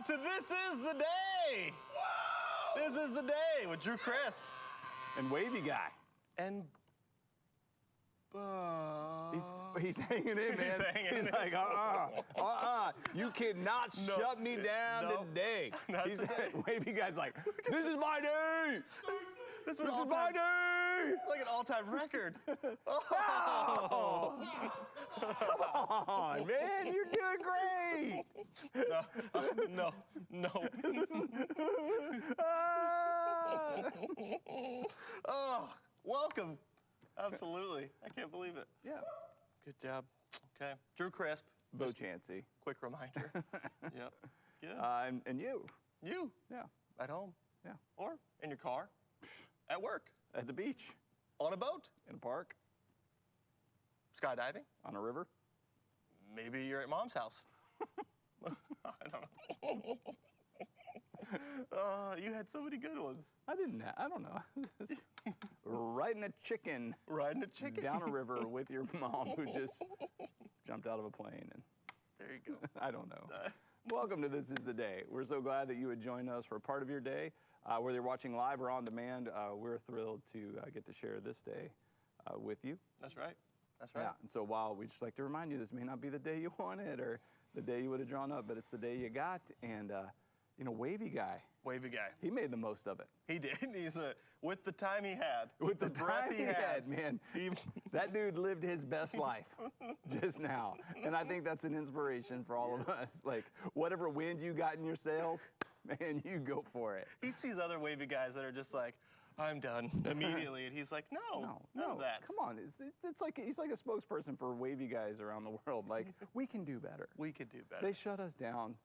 to This Is the Day. Whoa! This is the day with Drew Crisp. And Wavy Guy. And He's hanging in, man. He's like, you cannot shut me down today. Wavy Guy's like, this is my day. This is my day. Like an all-time record. Oh. Come on, man, you're doing great. No. Oh, welcome. Absolutely. I can't believe it. Yeah. Good job. Okay. Drew Crisp. Bo Chansey. Quick reminder. Yep. Good. And you. You. Yeah. At home. Yeah. Or in your car. At work. At the beach. On a boat. In a park. Skydiving. On a river. Maybe you're at mom's house. I don't know. You had so many good ones. I don't know. Just riding a chicken. Riding a chicken. Down a river with your mom who just jumped out of a plane. And there you go. I don't know. Welcome to This Is the Day. We're so glad that you would join us for a part of your day. Whether you're watching live or on demand, we're thrilled to get to share this day with you. That's right. That's right. Yeah, and so while we just like to remind you, this may not be the day you wanted or the day you would have drawn up, but it's the day you got. And, Wavy Guy. Wavy Guy. He made the most of it. He did. He's with the time he had. With the breath time he had, man. That dude lived his best life just now. And I think that's an inspiration for all of us. Like, whatever wind you got in your sails, man, you go for it. He sees other wavy guys that are just like, I'm done immediately. And he's like, none of that. Come on. It's like he's like a spokesperson for wavy guys around the world. Like, we can do better. We can do better. They shut us down.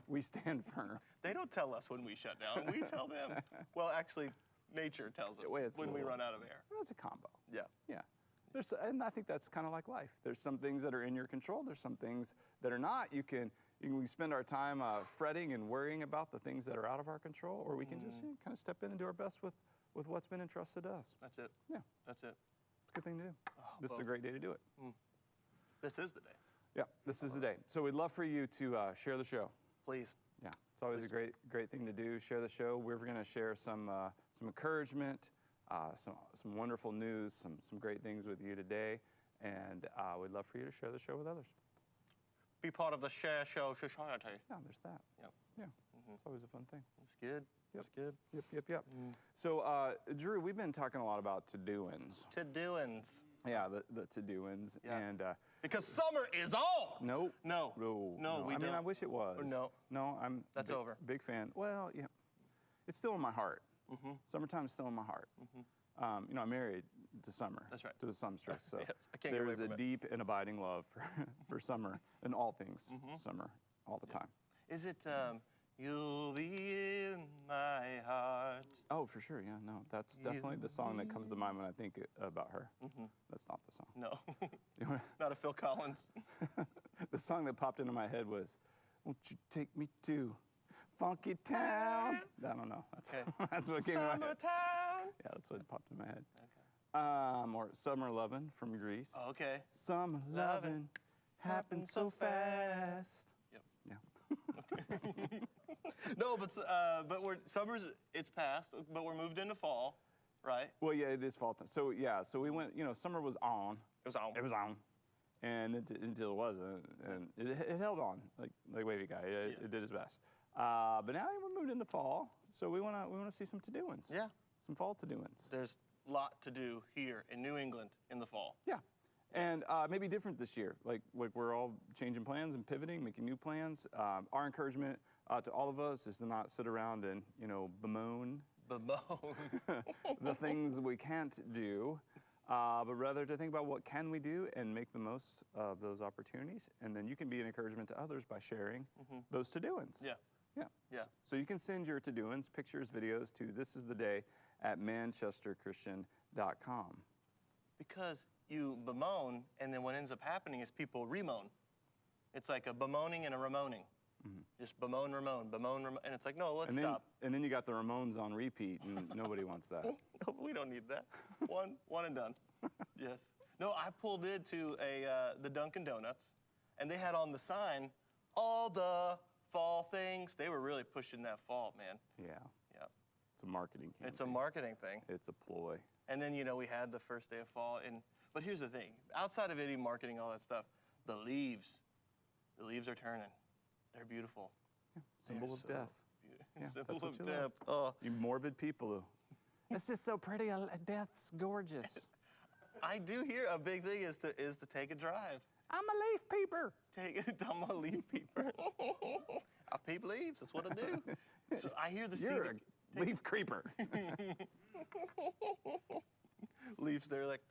We stand firm. They don't tell us when we shut down. We tell them. Well, actually, nature tells us when we run out of air. Well, it's a combo. Yeah. Yeah. And I think that's kind of like life. There's some things that are in your control. There's some things that are not. We spend our time fretting and worrying about the things that are out of our control, or we can just kind of step in and do our best with what's been entrusted to us. That's it. Yeah. That's it. It's a good thing to do. This is a great day to do it. This is the day. Yeah, this is the day. So we'd love for you to share the show. Please. Yeah, it's always a great thing to do. Share the show. We're going to share some encouragement, some wonderful news, some great things with you today, and we'd love for you to share the show with others. Be part of the Share Show Society. Yeah, there's that. Yep. Yeah, it's always a fun thing. It's good. Yep. It's good. Yep. So, Drew, we've been talking a lot about to-doings. To-doings. Yeah, the to-doings. Yeah. And because summer is on. No. No. I mean, I wish it was. No. No, I'm That's over. Big fan. Well, yeah, it's still in my heart. Summertime's still in my heart. I'm married to summer. That's right. To the sumstress. So yes, I can't get away there's from a it. deep and abiding love for summer and all things summer all the time. Is it You'll Be in My Heart? Oh, for sure. Yeah, no, that's definitely the song that comes to mind when I think about her. That's not the song. No. Not a Phil Collins. The song that popped into my head was, "Won't you take me to Funky Town?" I don't know. That's what came to my head. Summertown. Yeah, that's what popped in my head. Okay. Or Summer Lovin' from Grease. Oh, okay. Summer lovin' happens so fast. Yep. Yeah. Okay. No, but summer's, it's past, but we're moved into fall, right? Well, yeah, it is fall time. So we went. Summer was on. It was on. It was on, and until it wasn't, and it held on like Wavy Guy. It did its best. But now we're moved into fall, so we wanna see some to-doings. Yeah. Some fall to-doings. There's a lot to do here in New England in the fall. Yeah. And maybe different this year. Like we're all changing plans and pivoting, making new plans. Our encouragement to all of us is to not sit around and bemoan the things we can't do, but rather to think about what can we do and make the most of those opportunities. And then you can be an encouragement to others by sharing those to-doings. Yeah. Yeah. Yeah. So you can send your to-doings, pictures, videos to thisistheday@manchesterchristian.com. Because you bemoan, and then what ends up happening is people remoan. It's like a bemoaning and a ramoning. Just bemoan, bemoan, and it's like, no, let's stop. And then you got the Ramones on repeat, and nobody wants that. No, we don't need that. One and done. Yes. No, I pulled into the Dunkin' Donuts, and they had on the sign, all the fall things. They were really pushing that fall, man. Yeah. Yeah. It's a marketing campaign. It's a marketing thing. It's a ploy. And then, we had the first day of fall. But here's the thing. Outside of any marketing, all that stuff, the leaves are turning. They're beautiful. Yeah. Symbol of death. Yeah, Symbol that's what of you death. love. Oh. You morbid people. This is so pretty. Death's gorgeous. I do hear a big thing is to take a drive. I'm a leaf peeper. I'm a leaf peeper. I peep leaves. That's what I do. So I hear the You're a leaf creeper. Leaves. They're like,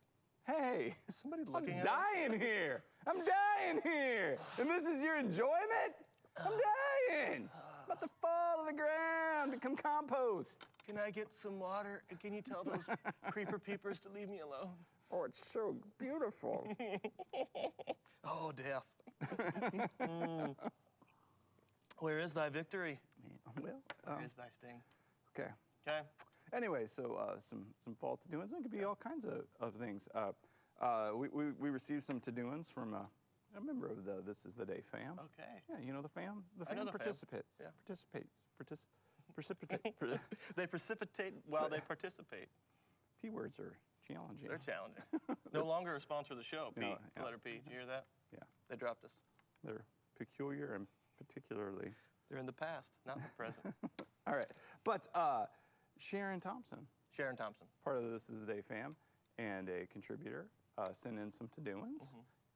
hey, is somebody looking I'm at us? dying here. I'm dying here. And this is your enjoyment? I'm dying. I'm about to fall to the ground, become compost. Can I get some water? And can you tell those creeper peepers to leave me alone? Oh, it's so beautiful. Oh, death. Where is thy victory? Well, Where is thy sting? okay. Okay. Anyway, so some fall to-doings. It could be all kinds of things. We received some to-doings from a member of the This Is the Day fam. Okay. Yeah, you know the fam? The I know fam the fam. participates. Yeah. Precipitate. They precipitate while they participate. P words are challenging. They're challenging. No longer a sponsor of the show, P. No, yeah. Letter P. Did you hear that? Yeah. They dropped us. They're peculiar and particularly. They're in the past, not the present. All right. But Sharon Thompson, Sharon Thompson. part of the This Is the Day fam and a contributor, sent in some to-doings.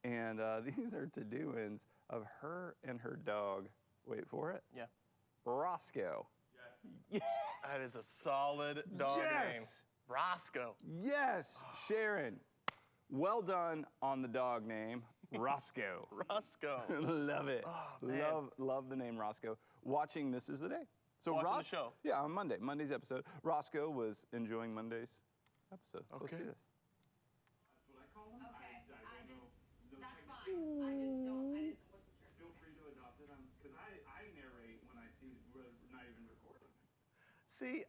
And these are to-doings of her and her dog. Wait for it. Yeah. Roscoe. Yes. That is a solid dog name. Roscoe. Yes, Sharon. Well done on the dog name, Roscoe. Roscoe. Love it. Oh, man. Love the name Roscoe. Watching This Is the Day. So Watching the show. Yeah, on Monday's episode. Roscoe was enjoying Monday's episode. So let's see this. That's what I call them. Okay, I don't know. that's fine. I just don't, I wasn't sure. Feel free to adopt it because I narrate when I see we're not even recording. See,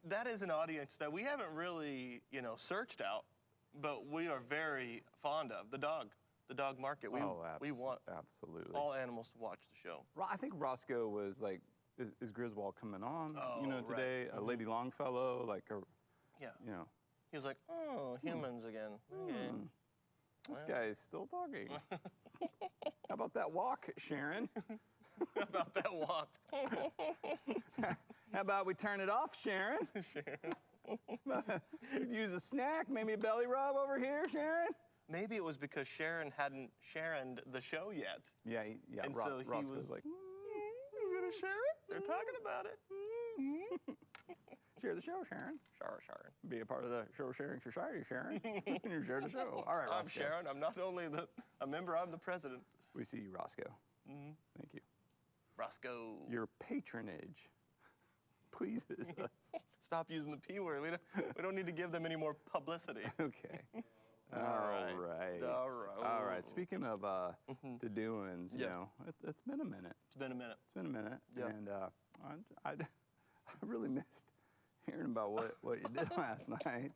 that is an audience that we haven't really, searched out, but we are very fond of. The dog market. We want absolutely all animals to watch the show. I think Roscoe was like, is Griswold coming on? Oh, today, right. Lady Longfellow, like a, Yeah. you know. He was like, oh, humans again. Okay. This guy is still talking. How about that walk, Sharon? About that walk. How about we turn it off, Sharon? Could use a snack, maybe a belly rub over here, Sharon? Maybe it was because Sharon hadn't Sharoned the show yet. Yeah, And so he Roscoe's was like, you gonna share it? They're talking about it. share the show, Sharon. Sharon. Be a part of the show sharing society, Sharon. You share the show. All right, Roscoe. I'm Sharon. I'm not only a member, I'm the president. We see you, Roscoe. Thank you. Roscoe. Your patronage pleases us. Stop using the P word. We don't need to give them any more publicity. Okay. All right. All right. Speaking of to-doings, Yeah. it's been a minute. It's been a minute. It's been a minute. Yeah. And I really missed hearing about what you did last night.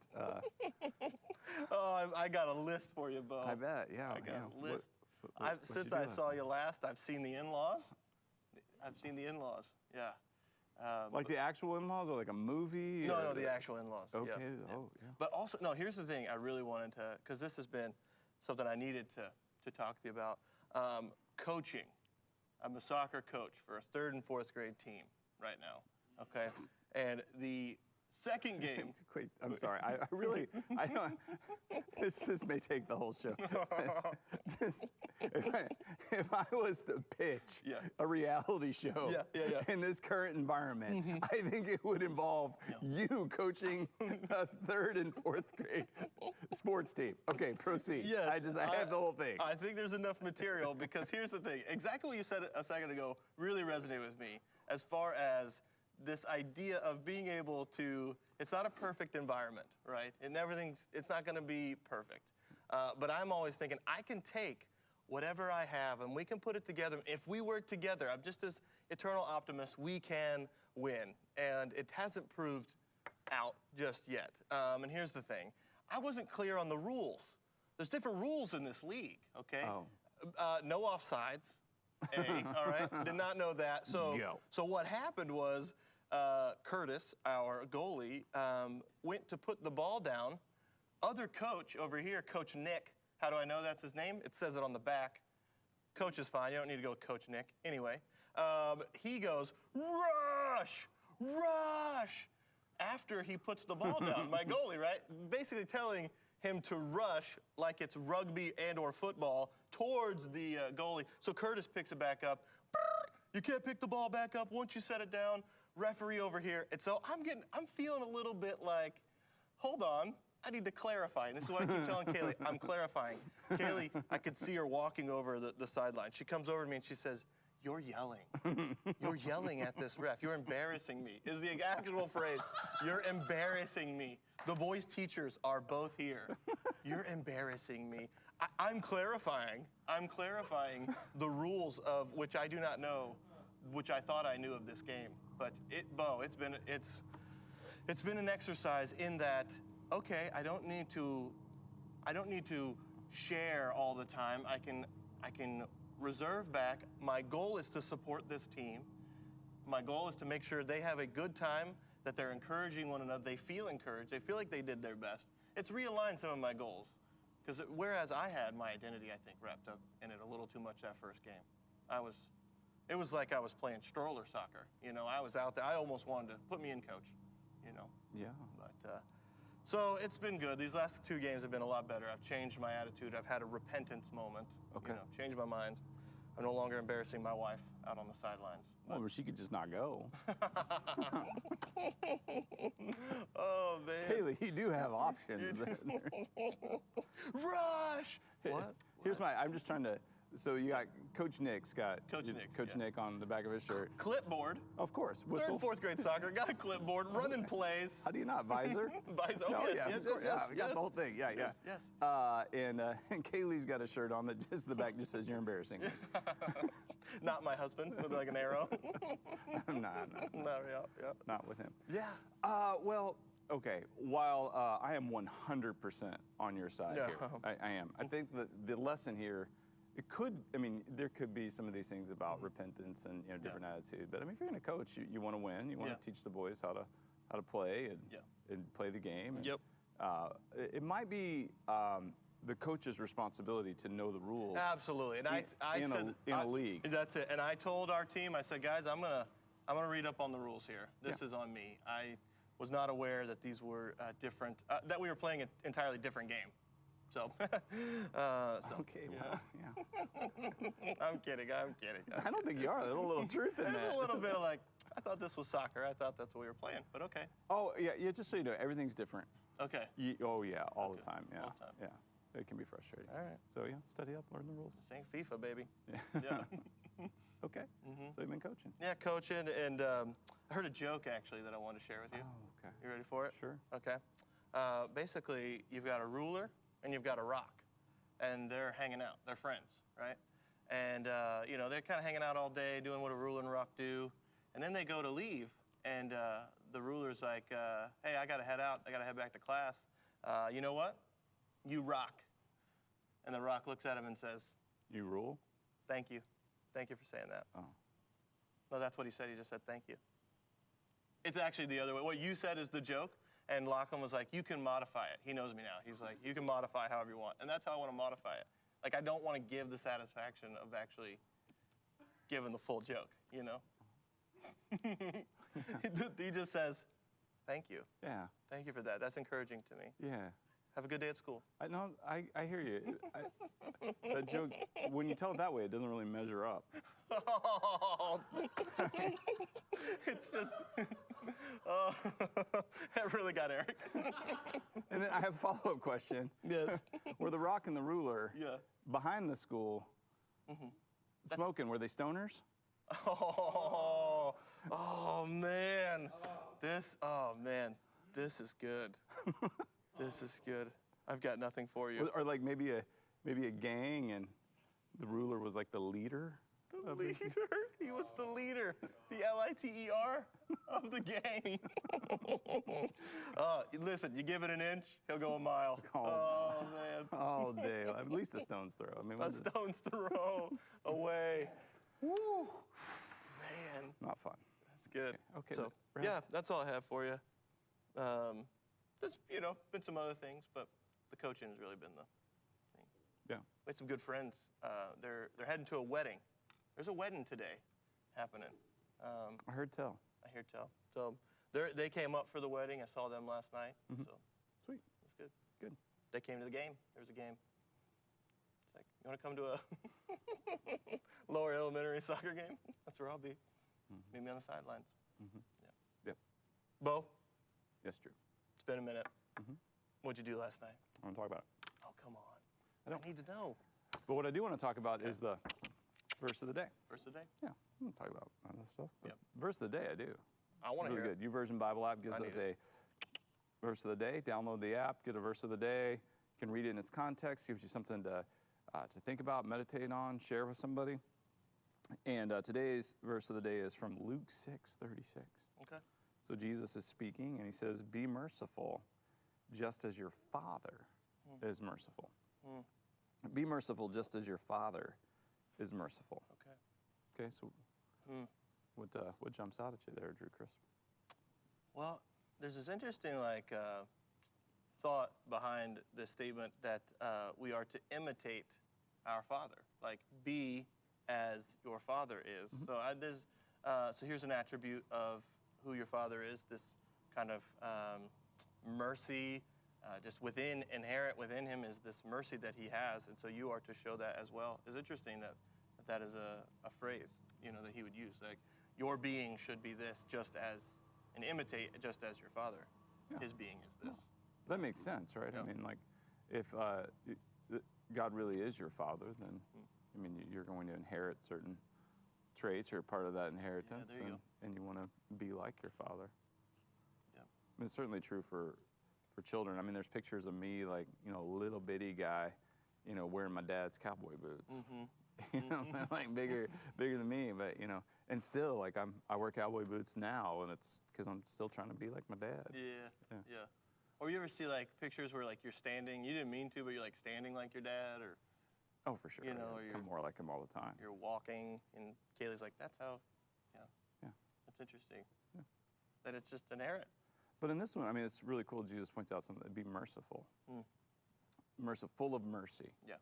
Oh, I got a list for you, Bo. I bet, yeah. I got a list. What'd Since you do I last saw night? you last, I've seen the in-laws. Yeah. Like the actual in-laws or like a movie? No, or the actual in-laws. Okay. Yeah. Oh, yeah. But also, no, here's the thing I really wanted to, because this has been something I needed to talk to you about. Coaching. I'm a soccer coach for a 3rd and 4th grade team right now, okay? And the second game. Wait, I'm sorry. I really, I don't, this may take the whole show. If I was to pitch Yeah. a reality show Yeah. in this current environment, I think it would involve you coaching a 3rd and 4th grade sports team. Okay, proceed. Yes, I have the whole thing. I think there's enough material because here's the thing. Exactly what you said a second ago really resonated with me as far as this idea of being able to, it's not a perfect environment, right? And it's not gonna be perfect. But I'm always thinking, I can take whatever I have and we can put it together. If we work together, I'm just this eternal optimist, we can win. And it hasn't proved out just yet. And here's the thing. I wasn't clear on the rules. There's different rules in this league, okay? Oh. No offsides, All right? Did not know that. So, Go. so what happened was Curtis, our goalie, went to put the ball down. Other coach over here, Coach Nick, how do I know that's his name? It says it on the back. Coach is fine. You don't need to go with Coach Nick. Anyway, he goes, rush, rush, after he puts the ball down, my goalie, right? Basically telling him to rush like it's rugby and or football towards the goalie. So Curtis picks it back up. You can't pick the ball back up once you set it down. Referee over here. And so I'm feeling a little bit like, hold on. I need to clarify, and this is what I keep telling Kaylee. I'm clarifying. Kaylee, I could see her walking over the sideline. She comes over to me and she says, "You're yelling. You're yelling at this ref. You're embarrassing me," is the actual phrase. You're embarrassing me. The boys' teachers are both here. You're embarrassing me. I'm clarifying. I'm clarifying the rules of which I do not know, which I thought I knew of this game. But it's been an exercise in that. Okay, I don't need to share all the time. I can reserve back. My goal is to support this team. My goal is to make sure they have a good time, that they're encouraging one another. They feel encouraged. They feel like they did their best. It's realigned some of my goals. Because whereas I had my identity, I think, wrapped up in it a little too much that first game. It was like I was playing stroller soccer. You know, I was out there. I almost wanted to put me in, coach. You know. Yeah. But so it's been good. These last 2 games have been a lot better. I've changed my attitude. I've had a repentance moment. Okay. You know, changed my mind. I'm no longer embarrassing my wife out on the sidelines. Well, she could just not go. Oh, man. Kaylee, you do have options. Rush! What? I'm just trying to, so you got Coach Nick's got Coach Nick, Coach yeah. Nick on the back of his shirt. Clipboard. Of course. 3rd Whistle. and 4th grade soccer. Got a clipboard. Running plays. How do you not? Visor? Visor. No, Oh, yes, yeah, yes, of course, yes, yeah, we got yes. the whole thing. Yeah, yeah. Yes, And Kaylee's got a shirt on that just the back just says you're embarrassing me. Not my husband with like an arrow. Nah, No, yeah. not with him. Yeah. Well, okay. While I am 100% on your side Yeah. here, I am. I think that the lesson here, there could be some of these things about repentance and different attitude. But I mean, if you're going to coach, you want to win. You want to teach the boys how to play and play the game. And, Yep. It might be the coach's responsibility to know the rules. Absolutely. And I in said a league. That's it. And I told our team, I said, guys, I'm gonna read up on the rules here. This is on me. I was not aware that these were different. That we were playing an entirely different game. So. Okay. Well, yeah. I'm kidding. I don't think you are. There's a little truth in There's that. a little bit of like, I thought this was soccer. I thought that's what we were playing. But okay. Oh yeah. Just so you know, everything's different. Okay. Oh yeah, all the time. Yeah. All the time. Yeah. It can be frustrating. All right. So yeah, study up, learn the rules. This ain't FIFA, baby. Yeah. Yeah. Okay. So you've been coaching. Yeah, coaching. And I heard a joke actually that I want to share with you. Oh, okay. You ready for it? Sure. Okay. Basically, you've got a ruler and you've got a rock, and they're hanging out. They're friends, right? And they're kind of hanging out all day, doing what a ruler and rock do, and then they go to leave, and the ruler's like, "Hey, I gotta head out. I gotta head back to class. You know what? You rock." And the rock looks at him and says, You rule. "Thank you. Thank you for saying that." Oh. No, that's what he said. He just said, "Thank you." It's actually the other way. What you said is the joke, and Lachlan was like, "You can modify it." He knows me now. He's like, "You can modify however you want." And that's how I want to modify it. Like, I don't want to give the satisfaction of actually giving the full joke, you know? He just says, "Thank you. Yeah. Thank you for that. That's encouraging to me. Yeah. Have a good day at school." I hear you. That joke, when you tell it that way, it doesn't really measure up. It's just, oh, that really got Eric. And then I have a follow-up question. Yes. Were the rock and the ruler Yeah. behind the school smoking? Were they stoners? Oh man. This is good. This is good. I've got nothing for you. Or like maybe a gang and the ruler was like the leader? The leader? He was the leader. The L-I-T-E-R of the gang. Listen, you give it an inch, he'll go a mile. Oh man. All day. At least a stone's throw. I mean, A stone's throw away. Woo, man, Not fun. that's good. Okay, So Brad. yeah, that's all I have for you. There's been some other things, but the coaching has really been the thing. Yeah. We had some good friends. They're heading to a wedding. There's a wedding today happening. I heard tell. I hear tell. So they came up for the wedding. I saw them last night. So Sweet. it's good. Good. They came to the game. There was a game. It's like, you want to come to a lower elementary soccer game? That's where I'll be. Meet me on the sidelines. Yeah. Yep. Bo, Yes, true. it's been a minute. What'd you do last night? I want to talk about it. Oh, come on. I don't. I need to know. But what I do want to talk about is the verse of the day. First of the day? Yeah, I'm going to talk about other stuff. But Yep. verse of the day, I do. I want to Really hear good. YouVersion Bible app gives I us need a verse of the day. Download the app, get a verse of the day. You can read it in its context. Gives you something to think about, meditate on, share with somebody. And today's verse of the day is from Luke 6:36. it. Okay. So Jesus is speaking, and he says, "Be merciful, just as your Father is merciful." Be merciful, just as your Father is merciful. Okay. Okay, so what jumps out at you there, Drew Crisp? Well, there's this interesting thought behind this statement that we are to imitate our Father, like be as your Father is. So here's an attribute of who your Father is. This kind of mercy, just inherent within Him is this mercy that He has, and so you are to show that as well. It's interesting that is a phrase that He would use, like your being should be this, just as, and imitate just as your Father. Yeah. His being is this. That makes sense, right? Yeah. I mean, like, if God really is your Father, then I mean, you're going to inherit certain traits. You're part of that inheritance, there you go. and you want to be like your Father. Yeah. I mean, it's certainly true for children. I mean, there's pictures of me, like, little bitty guy, wearing my dad's cowboy boots. They're like bigger than me, but and still, like, I wear cowboy boots now, and it's because I'm still trying to be like my dad. Yeah. Or you ever see like pictures where like you're standing, you didn't mean to, but you're like standing like your dad, or Oh, for sure. Or I you're- become more like him all the time. you're walking, and Kaylee's like, that's how, Yeah. That's interesting. That it's just inherent. But in this one, I mean, it's really cool. Jesus points out something. Be merciful. Merciful, full of mercy. Yeah.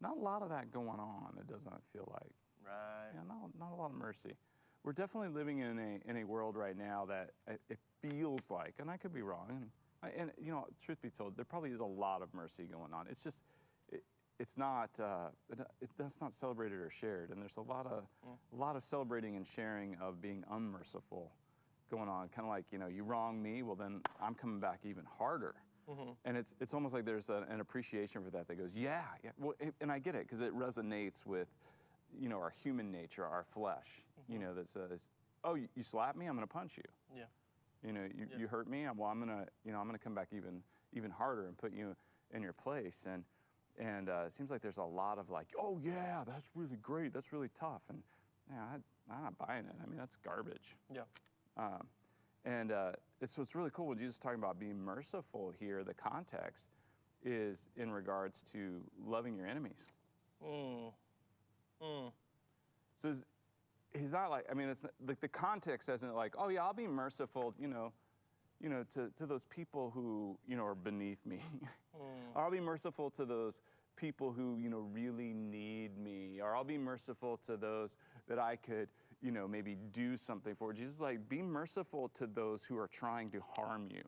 Not a lot of that going on. It does not feel like. Right. Yeah, not a lot of mercy. We're definitely living in a world right now that it feels like, and I could be wrong. And truth be told, there probably is a lot of mercy going on. It's just, it's not. That's not celebrated or shared. And there's a lot of celebrating and sharing of being unmerciful going on. Kind of like, you wrong me, well then I'm coming back even harder. And it's almost like there's an appreciation for that goes, yeah. Well, and I get it because it resonates with, our human nature, our flesh. That says, oh, you slap me, I'm going to punch you. Yeah. You hurt me, I'm gonna come back even harder and put you in your place. And it seems like there's a lot of like, oh yeah, that's really great, that's really tough, and I'm not buying it. I mean, that's garbage. Yeah. It's really cool when Jesus is talking about being merciful here. The context is in regards to loving your enemies. So he's not like, I mean, it's like the context isn't like, oh yeah, I'll be merciful, to those people who are beneath me. I'll be merciful to those people who really need me, or I'll be merciful to those that I could maybe do something for. Jesus is like, be merciful to those who are trying to harm you.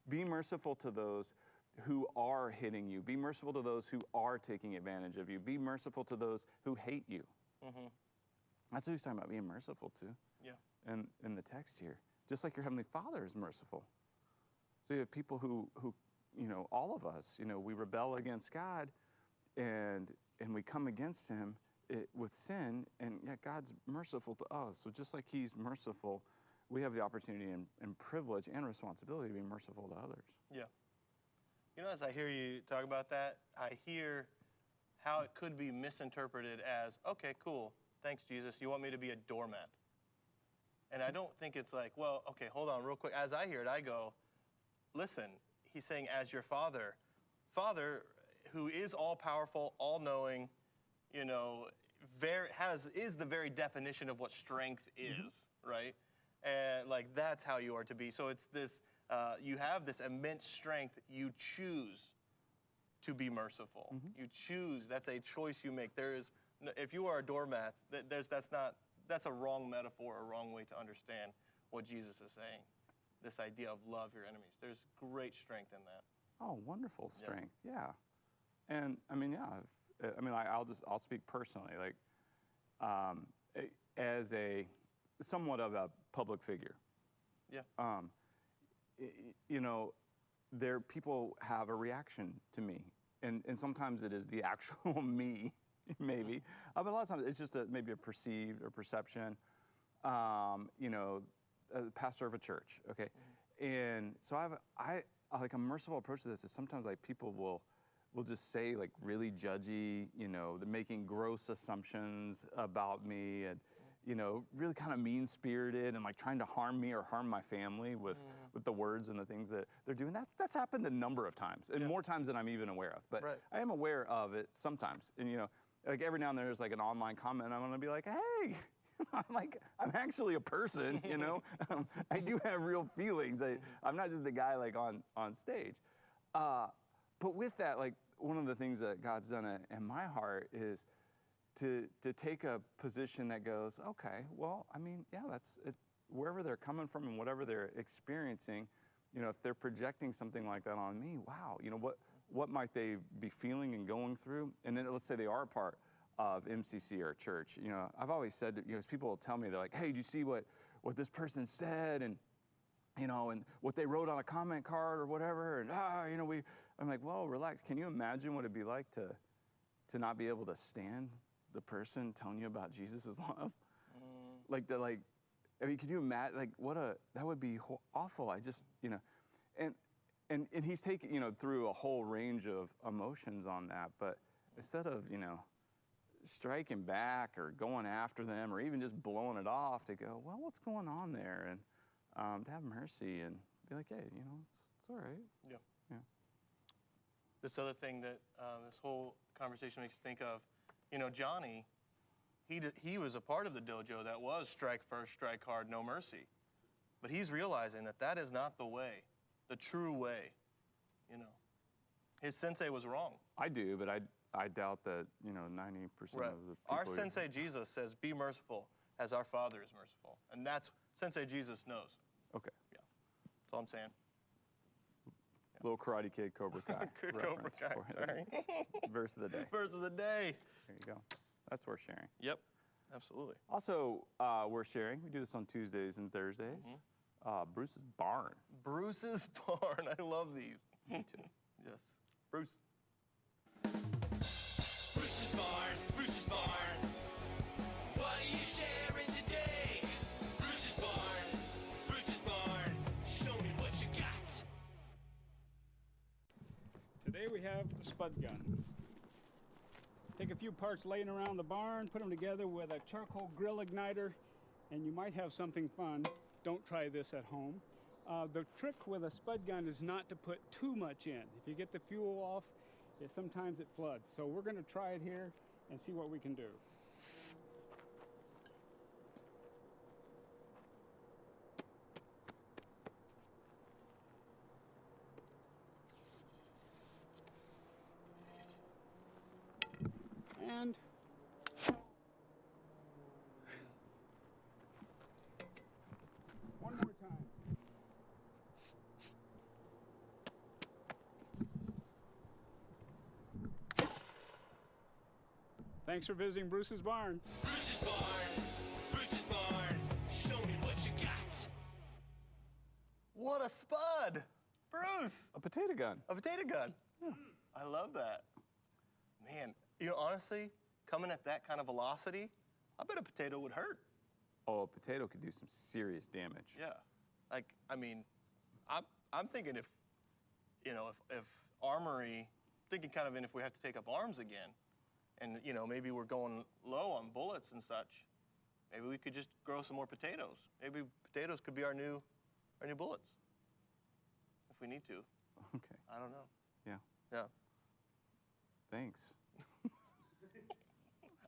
Be merciful to those who are hitting you. Be merciful to those who are taking advantage of you. Be merciful to those who hate you. That's what he's talking about, being merciful to. Yeah. In the text here, just like your Heavenly Father is merciful. So you have people who all of us, we rebel against God, and we come against Him with sin, and yet God's merciful to us. So just like He's merciful, we have the opportunity and privilege and responsibility to be merciful to others. Yeah. As I hear you talk about that, I hear how it could be misinterpreted as, okay, cool, thanks, Jesus, you want me to be a doormat. And I don't think it's like, well, okay, hold on real quick. As I hear it, I go, listen, he's saying, as your Father, who is all-powerful, all-knowing, is the very definition of what strength is, right? And like that's how you are to be. So it's this, you have this immense strength. You choose to be merciful. You choose. That's a choice you make. There is, if you are a doormat, that's a wrong metaphor, a wrong way to understand what Jesus is saying. This idea of love your enemies. There's great strength in that. Oh, wonderful strength. Yeah. And I mean, yeah. I'll speak personally. Like, as a somewhat of a public figure. Yeah. You know, people have a reaction to me, and sometimes it is the actual me, maybe. But a lot of times it's just maybe a perceived or perception. You know, a pastor of a church. Okay, and so I like a merciful approach to this is sometimes like people will just say like really judgy, you know, they're making gross assumptions about me and, you know, really kind of mean-spirited and like trying to harm me or harm my family with the words and the things that they're doing. That's happened a number of times and more times than I'm even aware of. But I am aware of it sometimes. And, you know, like every now and then there's like an online comment I'm gonna be like, hey, I'm actually a person, you know? I do have real feelings. I'm not just a guy like on stage. But with that, like one of the things that God's done in my heart is to take a position that goes, okay, well, I mean, yeah, that's it, wherever they're coming from and whatever they're experiencing, you know, if they're projecting something like that on me, wow, you know, what might they be feeling and going through? And then let's say they are a part of MCC or church. You know, I've always said, you know, people will tell me, they're like, hey, do you see what this person said? And, you know, and what they wrote on a comment card or whatever. And, you know, I'm like, well, relax. Can you imagine what it'd be like to not be able to stand the person telling you about Jesus' love? I mean, can you imagine, like, that would be awful. I just, you know, and he's taken, you know, through a whole range of emotions on that. But instead of, you know, striking back or going after them or even just blowing it off, to go, well, what's going on there? And to have mercy and be like, hey, you know, it's all right. Yeah. Yeah. This other thing that this whole conversation makes you think of, you know, Johnny, he was a part of the dojo that was strike first, strike hard, no mercy. But he's realizing that is not the way, the true way, you know. His sensei was wrong. I do, but I doubt that, you know, 90% of the people. Our sensei Jesus says, be merciful as our Father is merciful. And that's, sensei Jesus knows. Okay. Yeah. That's all I'm saying. Little Karate Kid, Cobra Kai. Cobra Kai, sorry. Verse of the day. Verse of the day. There you go. That's worth sharing. Yep, absolutely. Also, worth sharing, we do this on Tuesdays and Thursdays. Bruce's Barn. Bruce's Barn. I love these. Me too. Yes. Bruce. Bruce's Barn, Bruce's Barn. What are you sharing today? Bruce's Barn. Show me what you got. Today we have the spud gun. Take a few parts laying around the barn, put them together with a charcoal grill igniter, and you might have something fun. Don't try this at home. The trick with a spud gun is not to put too much in. If you get the fuel off, sometimes it floods. So we're going to try it here and see what we can do. And one more time. Thanks for visiting Bruce's Barn. Bruce's Barn. Show me what you got. What a spud. Bruce. A potato gun. A potato gun. I love that. Man, you know, honestly, coming at that kind of velocity, I bet a potato would hurt. Oh, a potato could do some serious damage. Yeah. Like, I mean, I'm thinking if armory, thinking kind of if we have to take up arms again, and, you know, maybe we're going low on bullets and such, maybe we could just grow some more potatoes. Maybe potatoes could be our new bullets, if we need to. Okay. I don't know. Yeah. Yeah. Thanks.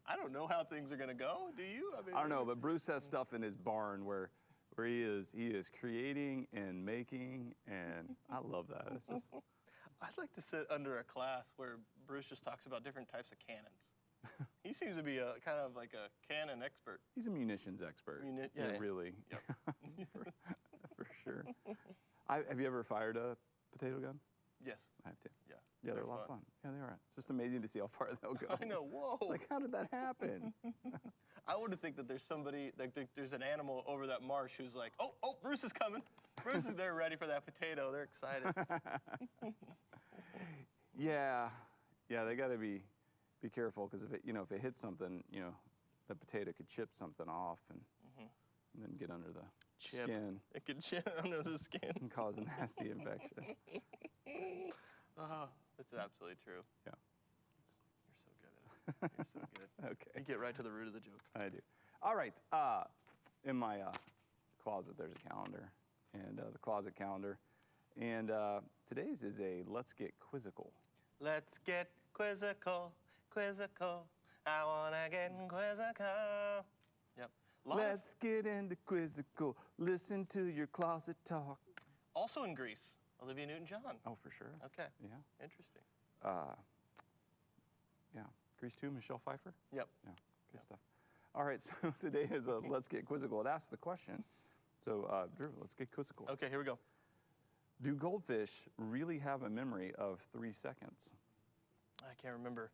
I don't know how things are gonna go. Do you? mean, I don't know, but Bruce has stuff in his barn where he is creating and making, and I love that. It's just I'd like to sit under a class where Bruce just talks about different types of cannons. He seems to be a kind of like a cannon expert. he's a munitions expert. Yeah. Really. for sure. Have you ever fired a potato gun? Yes. I have to. Yeah. Yeah, they're a lot of fun. Yeah, they are. It's just amazing to see how far they'll go. I know. Whoa. It's like, how did that happen? I would think that there's somebody, like there's an animal over that marsh who's like, oh, Bruce is coming. Bruce is there ready for that potato. They're excited. Yeah, they got to be careful because if it hits something, the potato could chip something off and then get under the skin It could chip under the skin. and cause a nasty infection. Oh, that's absolutely true. Yeah, You're so good at it. You're so good. okay, You get right to the root of the joke. I do. All right, in my closet there's a calendar, and the closet calendar, and today's is a Let's Get Quizzical. Let's get quizzical, quizzical. I wanna get quizzical. Yep. Let's get into Quizzical. Listen to your closet talk. Also in Greece, Olivia Newton-John. Oh, for sure. Okay. Yeah. Interesting. Yeah. Grease 2, Michelle Pfeiffer. Yep. Yeah, good stuff. All right, so today is a Let's Get Quizzical. It asks the question. So, Drew, let's get quizzical. Okay, here we go. Do goldfish really have a memory of 3 seconds? I can't remember.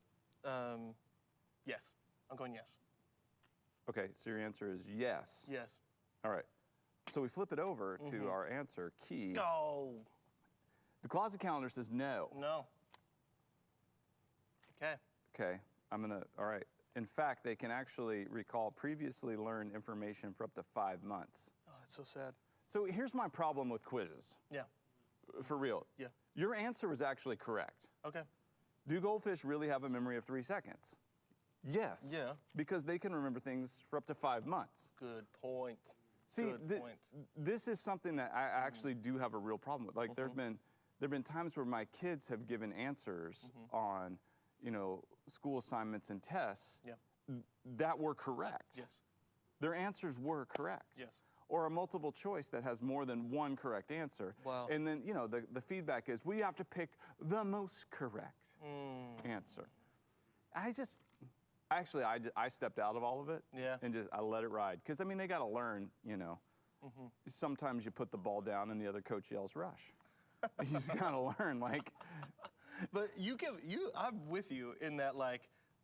Yes. I'm going yes. Okay, so your answer is yes. Yes. All right. So we flip it over to our answer key. Go. The closet calendar says no. No. Okay. Okay, all right. In fact, they can actually recall previously learned information for up to 5 months. Oh, that's so sad. So here's my problem with quizzes, Yeah. for real. Yeah. Your answer was actually correct. Okay. Do goldfish really have a memory of 3 seconds? Yes. Yeah. Because they can remember things for up to 5 months. Good point. See, Good point. this is something that I actually do have a real problem with. Like, there've been times where my kids have given answers on, school assignments and tests Yeah. that were correct. Yes. Their answers were correct. Yes. Or a multiple choice that has more than one correct answer. Wow. And then, the feedback is, we have to pick the most correct answer. I stepped out of all of it. Yeah. And I let it ride. Because, they got to learn, Sometimes you put the ball down and the other coach yells, rush. You just got to learn, But I'm with you in that,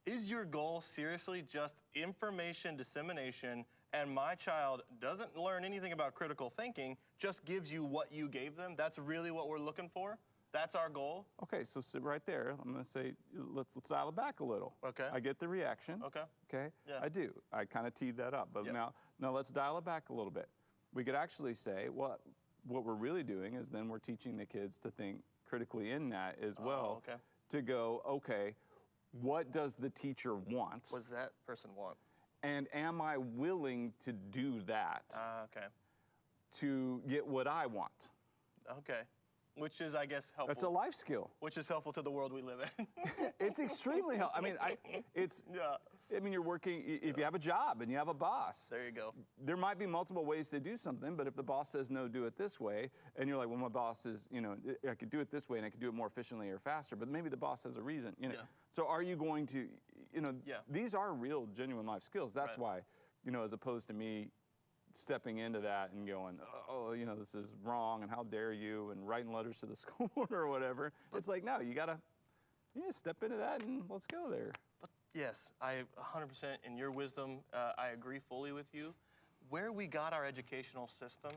is your goal seriously just information dissemination and my child doesn't learn anything about critical thinking, just gives you what you gave them? That's really what we're looking for? That's our goal? Okay, so sit right there. I'm going to say, let's dial it back a little. Okay. I get the reaction. Okay. Okay? Yeah. I do. I kind of teed that up. But Yep. now let's dial it back a little bit. We could actually say, what we're really doing is then we're teaching the kids to think critically in that as well. Okay. To go, okay, what does the teacher want? What does that person want? And am I willing to do that Okay. to get what I want? Okay. Which is, I guess, helpful. That's a life skill. Which is helpful to the world we live in. It's extremely helpful. Yeah. You're working, if you have a job and you have a boss, There you go. there might be multiple ways to do something, but if the boss says no, do it this way, and you're like, well, my boss is, I could do it this way and I could do it more efficiently or faster, but maybe the boss has a reason, Yeah. So are you going to, Yeah. these are real, genuine life skills. That's Right. why, as opposed to me stepping into that and going, oh, this is wrong and how dare you, and writing letters to the school board or whatever. It's like, no, you gotta step into that and let's go there. Yes, I 100% in your wisdom, I agree fully with you. Where we got our educational system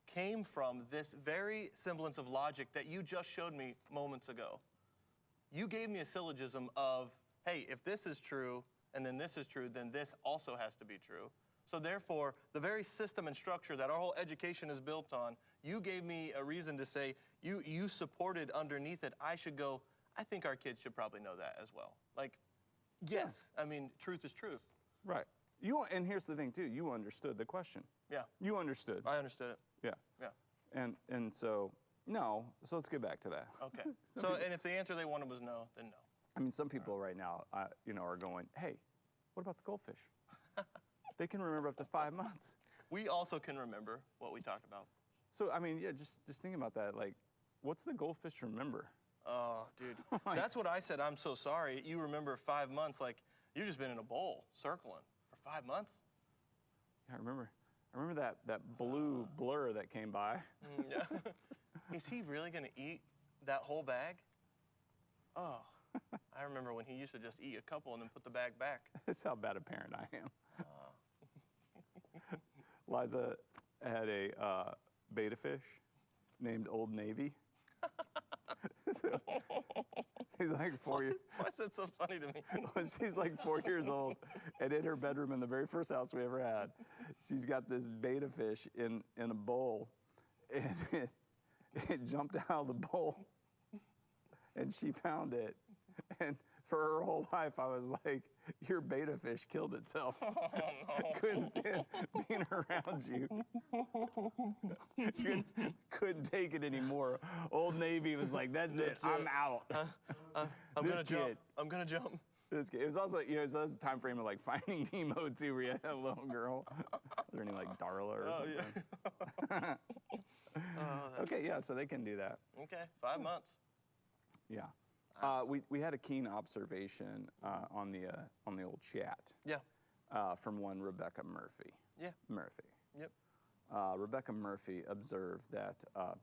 came from this very semblance of logic that you just showed me moments ago. You gave me a syllogism of, hey, if this is true and then this is true, then this also has to be true. So therefore, the very system and structure that our whole education is built on, you gave me a reason to say, you supported underneath it, I should go, I think our kids should probably know that as well. Yes, truth is truth. Right. And here's the thing too, you understood the question. Yeah, You understood. I understood it. Yeah. Yeah, And so, no, so let's get back to that. okay. And if the answer they wanted was no, then no. Some people right now, are going, hey, What about the goldfish? They can remember up to 5 months. We also can remember what we talked about. So, I mean, yeah, just think about that. Like, what's the goldfish remember? Oh, dude. That's what I said. I'm so sorry. You remember 5 months like you've just been in a bowl circling for 5 months? Yeah, I remember that blue blur that came by. Yeah. Is he really going to eat that whole bag? Oh, I remember when he used to just eat a couple and then put the bag back. That's how bad a parent I am. Liza had a beta fish named Old Navy. So, she's like 4 years. Why is that so funny to me? She's like 4 years old, and in her bedroom in the very first house we ever had, she's got this beta fish in a bowl, and it jumped out of the bowl, and she found it, and for her whole life I was like, your beta fish killed itself. Couldn't stand being around you. Couldn't take it anymore. Old Navy was like, that's it, I'm out. I'm This gonna jump. kid. I'm gonna jump. It was also, you know, it was a time frame of like Finding Nemo too, where you had a little girl. Was her name like Darla or something? Okay, yeah, so they can do that. Okay, 5 months. Yeah. We had a keen observation on the old chat Yeah. from one Rebecca Murphy. Yeah. Murphy. Yep. Rebecca Murphy observed that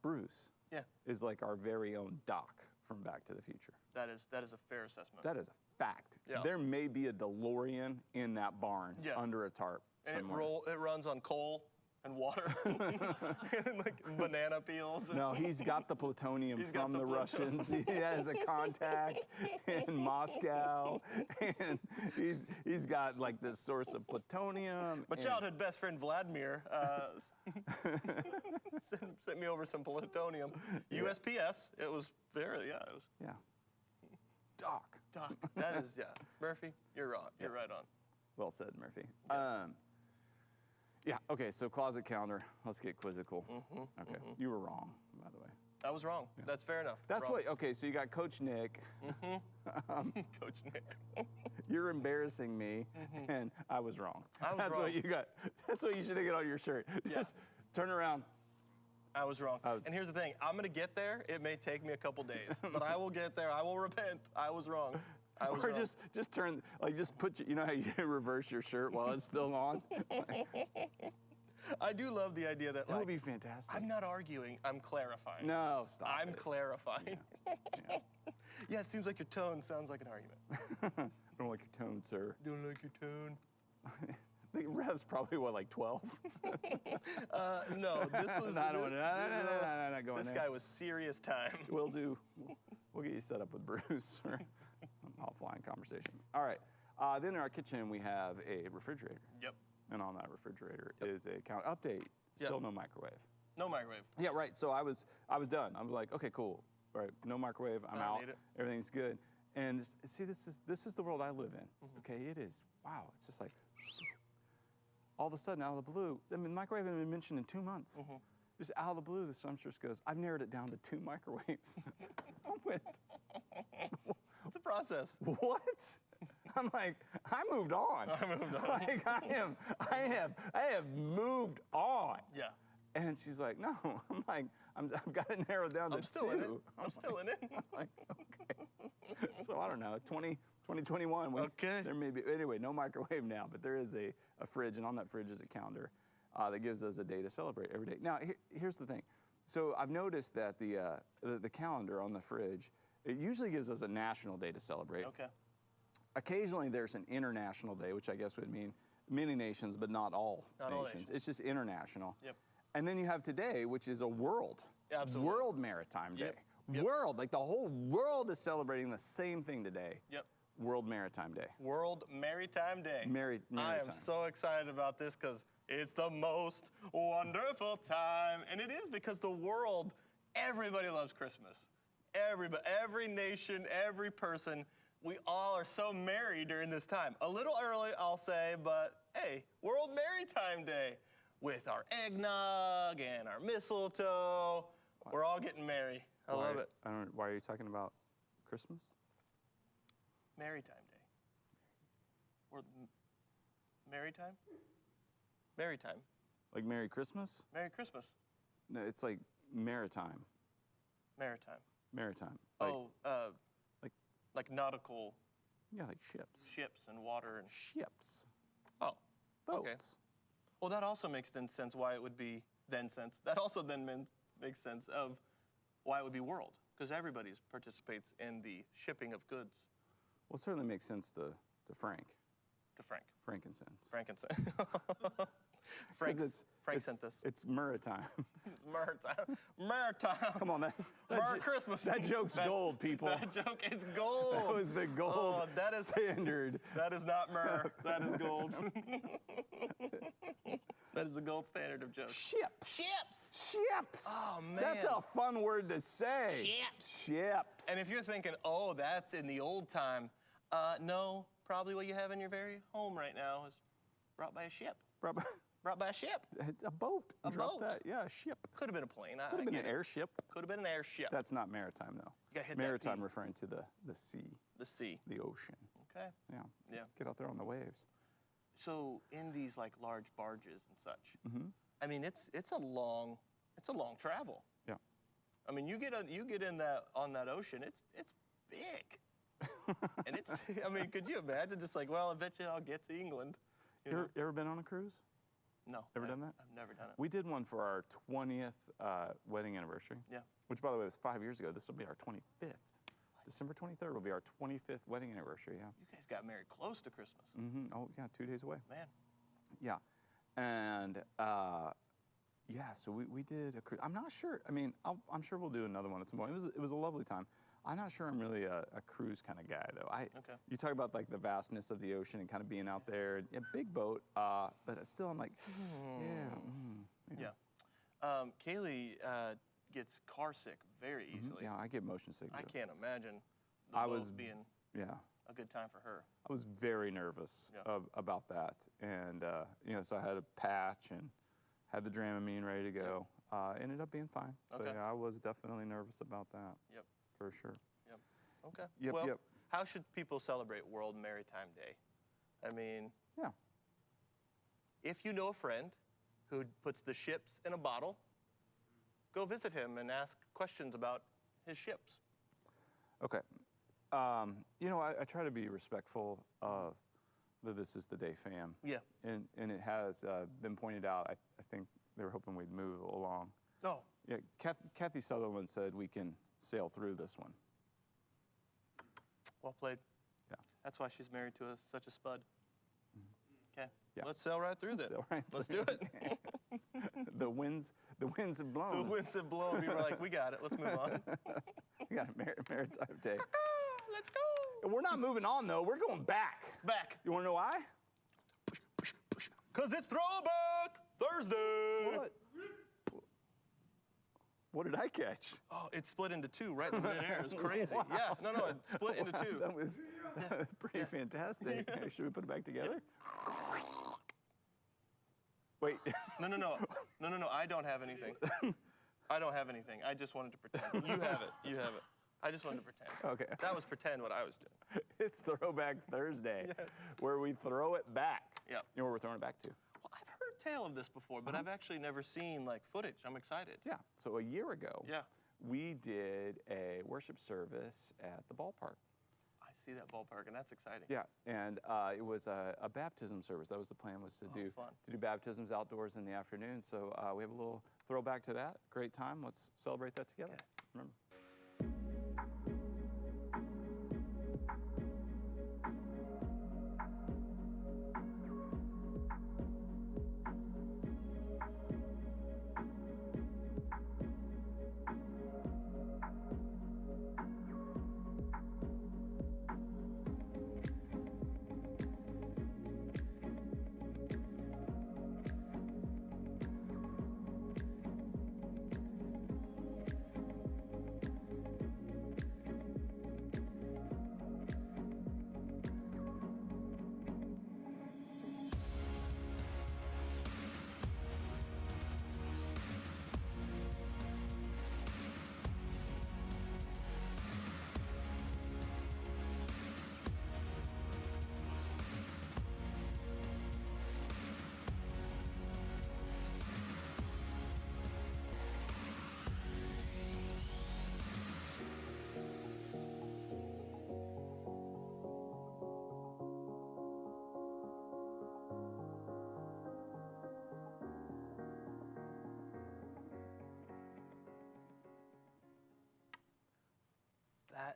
Bruce Yeah. is like our very own Doc from Back to the Future. That is a fair assessment. That is a fact. Yeah. There may be a DeLorean in that barn Yeah. under a tarp and somewhere. it runs on coal and water and like banana peels. No, he's got the plutonium He's got from the the Russians. He has a contact in Moscow, and he's got like this source of plutonium. My and- childhood best friend Vladimir sent me over some plutonium. USPS. It was very It was Yeah. Doc. Doc. That is Murphy, you're on. You're right on. Well said, Murphy. Yeah. Okay. So closet calendar. Let's get quizzical. Okay. You were wrong, by the way. I was wrong. That's fair enough. That's Wrong. what. Okay. So you got Coach Nick. Coach Nick. You're embarrassing me, and I was wrong. I was That's wrong. what you got. That's what you should have got on your shirt. Just turn around. I was wrong. And here's the thing. I'm going to get there. It may take me a couple days, but I will get there. I will repent. I was wrong. I was Or wrong. just turn, like just put, you know how you reverse your shirt while it's still on? I do love the idea that That would like be fantastic. I'm not arguing. I'm clarifying. No, stop I'm it. clarifying. Yeah, it seems like your tone sounds like an argument. I don't like your tone, sir. Don't like your tone. The rev's probably, what, like 12? No, this was. No, I don't wanna- no, not going This there. guy was serious time. We'll get you set up with Bruce for an offline conversation. All right. Then in our kitchen, we have a refrigerator. Yep. And on that refrigerator is a count update. Still Yep. no microwave. No microwave. Yeah, right. So I was done. I was like, okay, cool. All right, no microwave. I'm I don't out. need it. Everything's good. And see, this is the world I live in. Mm-hmm. Okay, it is. Wow. It's just like all of a sudden, out of the blue. I mean, microwave hadn't been mentioned in 2 months. Mm-hmm. Just out of the blue, the sumptuous goes, I've narrowed it down to 2 microwaves. I went, It's a process. what? I'm like, I moved on. I moved on. Like I have moved on. Yeah. And she's like, no. I'm like, I've got it narrowed down to I'm still in it. 2. I'm still in it. Like, okay. So I don't know, 2021. Okay. There may be, anyway, no microwave now, but there is a fridge, and on that fridge is a calendar that gives us a day to celebrate every day. Now, here's the thing. So I've noticed that the calendar on the fridge, it usually gives us a national day to celebrate. Okay. Occasionally there's an international day, which I guess would mean many nations, but not all Not all nations. nations. It's just international. Yep. And then you have today, which is a world. Yeah, absolutely. World Maritime Day. Yep. Yep. World, like the whole world is celebrating the same thing today. Yep. World Maritime Day. World Maritime Day. I am Maritime. so excited about this because it's the most wonderful time. And it is because the world, everybody loves Christmas. Everybody, every nation, every person, we all are so merry during this time. A little early, I'll say, but hey, World Maritime Day with our eggnog and our mistletoe. We're all getting merry. I love it. I don't know, why are you talking about Christmas? Maritime Day. Maritime? Maritime. Like Merry Christmas? Merry Christmas. No, it's like maritime. Maritime. Maritime. Like, like- like nautical yeah, like ships. ships and water and Ships. oh. Boats. Okay. Well, that also makes then sense why it would be then sense. That also then makes sense of why it would be world, because everybody participates in the shipping of goods Well, it certainly makes sense to Frank. to Frank. Frankincense. Frankincense. 'Cause Frank sent this. It's maritime. Maritime. Maritime. Come on, that Merry Christmas. That joke's That's- gold, people. That joke is gold. That was the gold Oh, that is standard. That is not myrrh. That is gold. That is the gold standard of jokes. Ships. Ships. Ships. Oh, That's man. a fun word to say. Ships. Ships. And if you're thinking, oh, that's in the old time, no, probably what you have in your very home right now is brought by a ship. Brought by a ship. A boat. A Drop boat. that. Yeah, a ship. Could have been a plane. Could have been an airship. Could have been an airship. That's not maritime, though. You gotta hit that Maritime P. referring to the sea, The sea. the ocean. Okay. Yeah. Yeah. Get out there on the waves. So in these like large barges and such, Mm-hmm. I mean, it's a long travel. Yeah. I mean, you get in that on that ocean, it's big, and it's. I mean, could you imagine just like, well, eventually I'll get to England. You ever been on a cruise? No. Ever done that? I've never done it. We did one for our 20th wedding anniversary. Yeah. Which, by the way, was 5 years ago. This will be our 25th. December 23rd will be our 25th wedding anniversary. Yeah. You guys got married close to Christmas, Oh, yeah, 2 days away. man. Yeah. And yeah, so we did a cruise. I'm not sure. I mean, I'm sure we'll do another one at some point. It was a lovely time. I'm not sure I'm really a cruise kind of guy, though. Okay. You talk about like the vastness of the ocean and kind of being out there. Yeah, big boat, but still I'm like, Yeah. Kaylee gets car sick very easily. yeah, I get motion sick. I too. can't imagine the I boat was- being Yeah. a good time for her. I was very nervous Yeah. about that, and so I had a patch and had the Dramamine ready to go. Ended up being fine, but Okay. yeah, I was definitely nervous about that. Yep. For sure. Yep. Okay. Yep, Well, yep. how should people celebrate World Maritime Day? I mean, Yeah. if you know a friend who puts the ships in a bottle, go visit him and ask questions about his ships. Okay. I try to be respectful of the This Is the Day fam. Yeah. And it has been pointed out. I think they were hoping we'd move along. Oh, Yeah. Kathy Sutherland said we can sail through this one. well played. Yeah. That's why she's married to such a spud. Okay. Yeah. Let's sail right through that. Sail right Let's through. do it. The winds have blown. The winds have blown. We were like, we got it. Let's move on. We got a maritime day. Let's go. We're not moving on though. We're going back. Back. You want to know why? Because it's Throwback Thursday. What? What did I catch? Oh, it split into two right in midair. It's crazy. Wow. Yeah, no, it split into two. That was pretty fantastic. Should we put it back together? Wait. No, I don't have anything. I don't have anything. I just wanted to pretend. You have it. You have it. I just wanted to pretend. Okay. That was pretend what I was doing. It's Throwback Thursday, where we throw it back. Yeah. You know where we're throwing it back to? Well, I've heard tale of this before, but I've actually never seen like footage. I'm excited. Yeah. So a year ago, Yeah. we did a worship service at the ballpark. I see that ballpark, and that's exciting. Yeah, and it was a baptism service. That was the plan, was to do fun. baptisms outdoors in the afternoon. So we have a little throwback to that. Great time. Let's celebrate that together. Okay. Remember.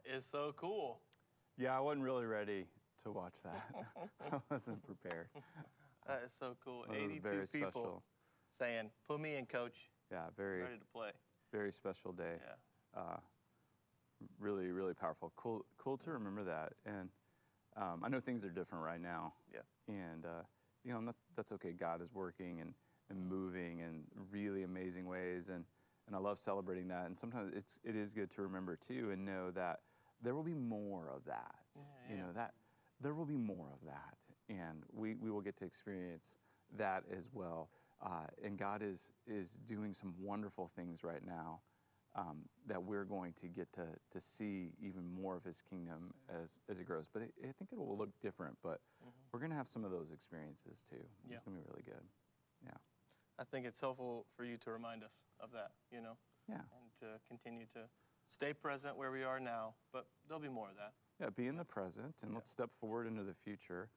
That is so cool. Yeah, I wasn't really ready to watch that. I wasn't prepared. That is so cool. It was 82 very people special. saying, "Put me in, coach. Yeah, I'm very, ready to play." very special day. Yeah. Really, really powerful. Cool to remember that. And I know things are different right now. Yeah. And that's okay. God is working and moving in really amazing ways, and I love celebrating that. And sometimes it is good to remember too, and know that there will be more of that. You know, that there will be more of that, and we will get to experience that as well. And God is doing some wonderful things right now. That we're going to get to see even more of His kingdom as it grows. But I think it will look different, but we're going to have some of those experiences too. Yeah. It's going to be really good. Yeah. I think it's helpful for you to remind us of that, you know, Yeah. and to continue to stay present where we are now, but there'll be more of that. Yeah, be in the present, and let's step forward into the future,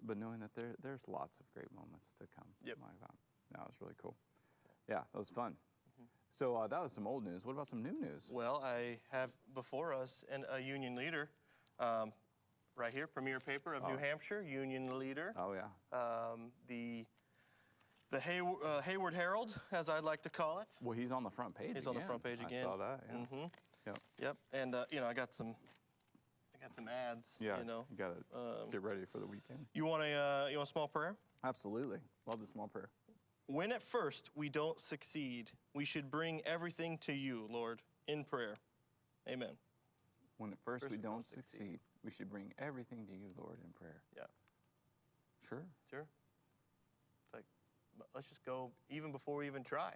but knowing that there's lots of great moments to come. Yep. Like that. That was really cool. Yeah, that was fun. So that was some old news. What about some new news? Well, I have before us a union leader, right here, Premier Paper of New Hampshire, union leader. Oh, yeah. The Hayward Herald, as I'd like to call it. Well, he's on the front page He's on the front page again. I saw that, yeah. Mm-hmm. Yep. Yep, and I got some ads. Yeah, You know, you got to get ready for the weekend. you want a small prayer? Absolutely. Love the small prayer. When at first we don't succeed, we should bring everything to you, Lord, in prayer. Amen. When at first we don't succeed, we should bring everything to you, Lord, in prayer. Yeah, Sure. sure. It's like, let's just go even before we even try.